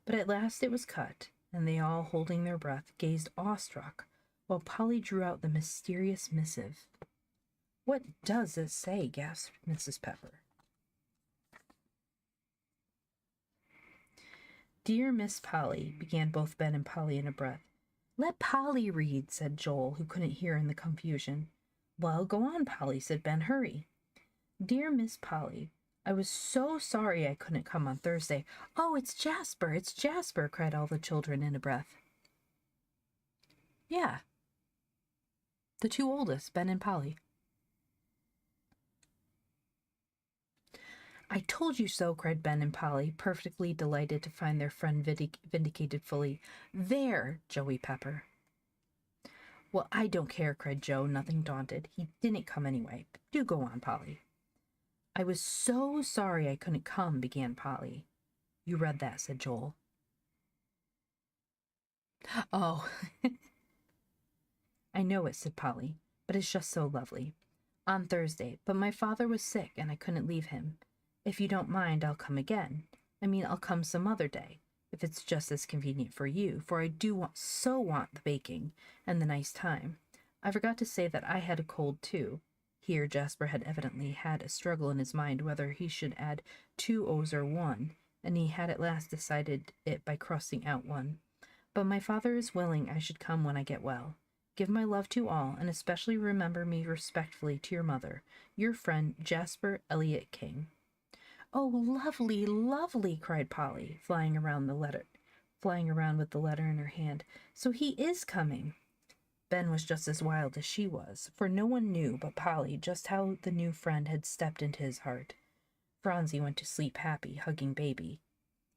But at last it was cut, and they all, holding their breath, gazed awestruck, while Polly drew out the mysterious missive. What does it say? Gasped Mrs. Pepper. Dear Miss Polly, began both Ben and Polly in a breath. Let Polly read, said Joel, who couldn't hear in the confusion. Well, go on, Polly, said Ben. Hurry. Dear Miss Polly, I was so sorry I couldn't come on Thursday. Oh, it's Jasper, cried all the children in a breath. Yeah. The two oldest, Ben and Polly. I told you so, cried Ben and Polly, perfectly delighted to find their friend vindicated fully. There, Joey Pepper. Well, I don't care, cried Joe, nothing daunted. He didn't come anyway. Do go on, Polly. I was so sorry I couldn't come, began Polly. You read that, said Joel. Oh, I know it, said Polly, but it's just so lovely. On Thursday, but my father was sick and I couldn't leave him. If you don't mind, I'll come again. I'll come some other day, if it's just as convenient for you, for I do want the baking and the nice time. I forgot to say that I had a cold, too. Here Jasper had evidently had a struggle in his mind whether he should add 2 O's or 1, and he had at last decided it by crossing out 1. But my father is willing I should come when I get well. Give my love to all, and especially remember me respectfully to your mother, your friend Jasper Elliott King. Oh, lovely, lovely, cried Polly, flying around with the letter in her hand. So he is coming. Ben was just as wild as she was, for no one knew but Polly just how the new friend had stepped into his heart. Phronsie went to sleep happy, hugging Baby.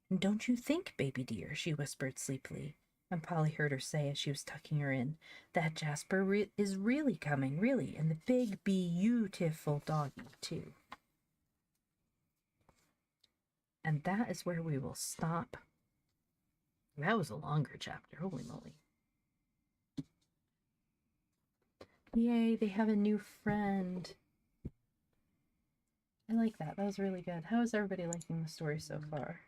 And don't you think, Baby dear, she whispered sleepily, and Polly heard her say as she was tucking her in, that Jasper is really coming, really, and the big, beautiful doggy, too. And that is where we will stop. That was a longer chapter, holy moly. Yay, they have a new friend. I like that. That was really good. How is everybody liking the story so far?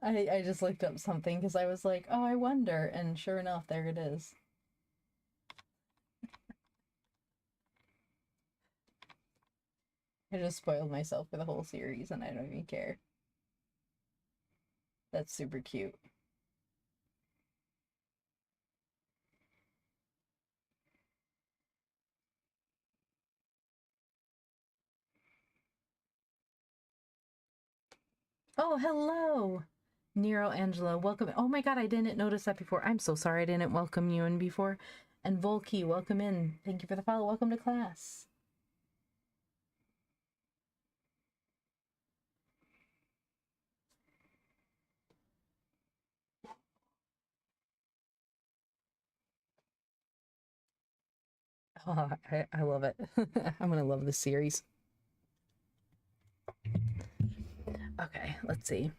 I just looked up something because I was like, oh, I wonder, and sure enough, there it is. I just spoiled myself for the whole series, and I don't even care. That's super cute. Oh, hello! Nero Angela, welcome. Oh my god, I didn't notice that before. I'm so sorry I didn't welcome you in before. And Volky, welcome in. Thank you for the follow. Welcome to class. Oh, I love it. I'm gonna love this series. Okay, let's see.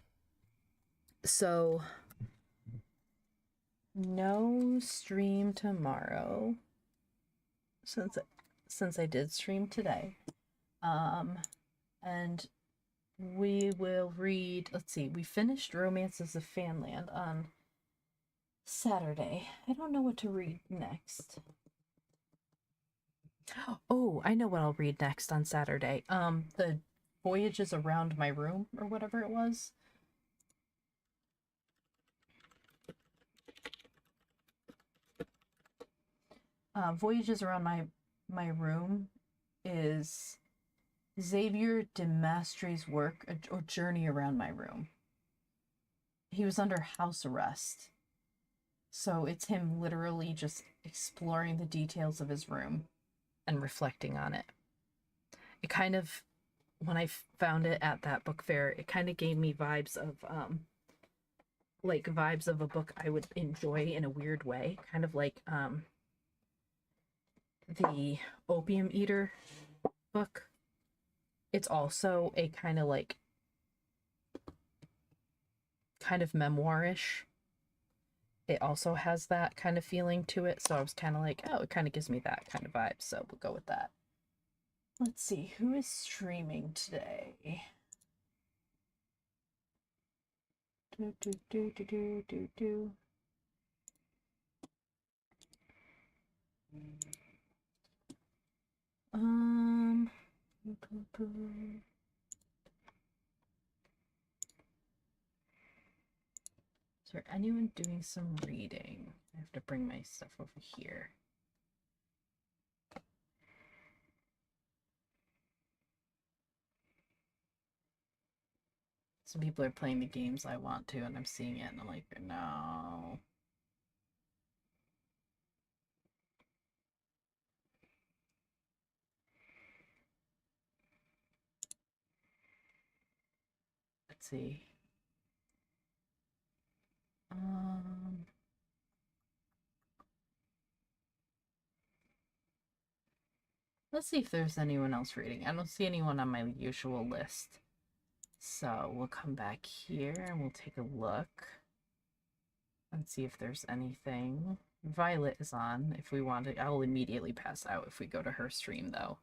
So, no stream tomorrow since I did stream today. And we will read, let's see, we finished Romances of Fanland on Saturday. I don't know what to read next. Oh, I know what I'll read next on Saturday. The Voyages Around My Room, or whatever it was. Voyages Around My Room is Xavier de Maistre's work, or Journey Around My Room. He was under house arrest. So it's him literally just exploring the details of his room and reflecting on it. It kind of, when I found it at that book fair, it kind of gave me vibes of like vibes of a book I would enjoy in a weird way, kind of like the Opium Eater book. It's also a kind of like kind of memoirish. It also has that kind of feeling to it, so I was kind of like, oh, it kind of gives me that kind of vibe, so we'll go with that. Let's see, who is streaming today? Do, do, do, do, do, do, do. Is there anyone doing some reading? I have to bring my stuff over here. Some people are playing the games I want to, and I'm seeing it, and I'm like, no. Let's see. Let's see if there's anyone else reading. I don't see anyone on my usual list. So we'll come back here and we'll take a look and see if there's anything. Violet is on if we want to. I'll immediately pass out if we go to her stream, though.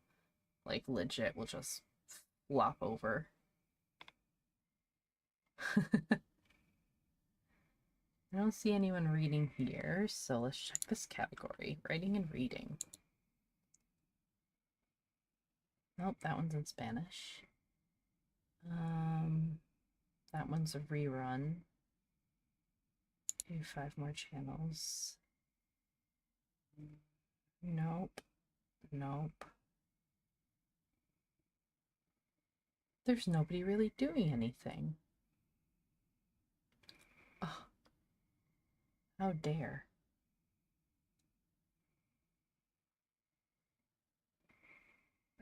Like, legit, we'll just flop over. I don't see anyone reading here, so let's check this category. Writing and reading. Nope, that one's in Spanish. That one's a rerun. Do 5 more channels. Nope. Nope. There's nobody really doing anything. Oh, how dare.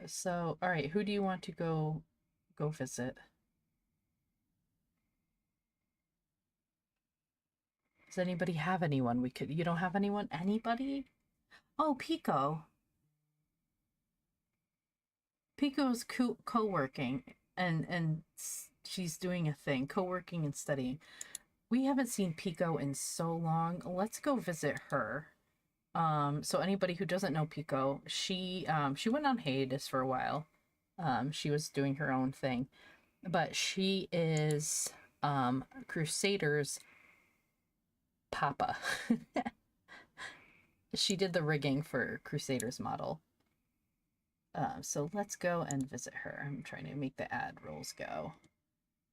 So, all right, who do you want to go visit? Does anybody have anyone we could? You don't have anyone? Anybody? Oh, Pico. Pico's co-working and she's doing a thing, co-working and studying. We haven't seen Pico in so long. Let's go visit her. So anybody who doesn't know Pico, she went on hiatus for a while. She was doing her own thing, but she is Crusaders Papa. She did the rigging for Crusaders model. So let's go and visit her. I'm trying to make the ad rolls go.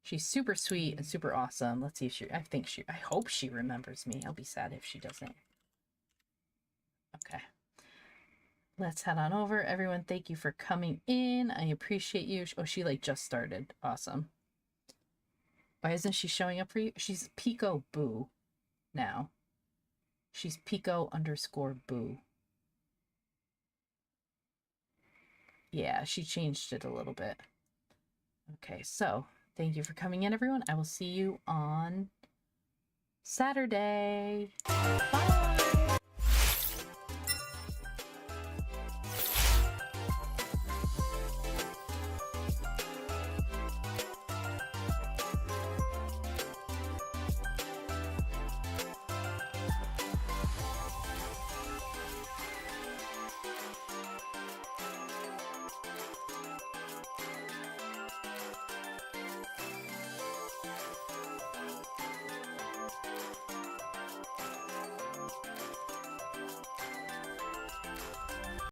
She's super sweet and super awesome. Let's see if I hope she remembers me. I'll be sad if she doesn't. Okay. Let's head on over. Everyone, thank you for coming in. I appreciate you. Oh, she like just started. Awesome. Why isn't she showing up for you? She's Pico Boo now. She's Pico_Boo. Yeah, she changed it a little bit. Okay, so thank you for coming in, everyone. I will see you on Saturday. Bye.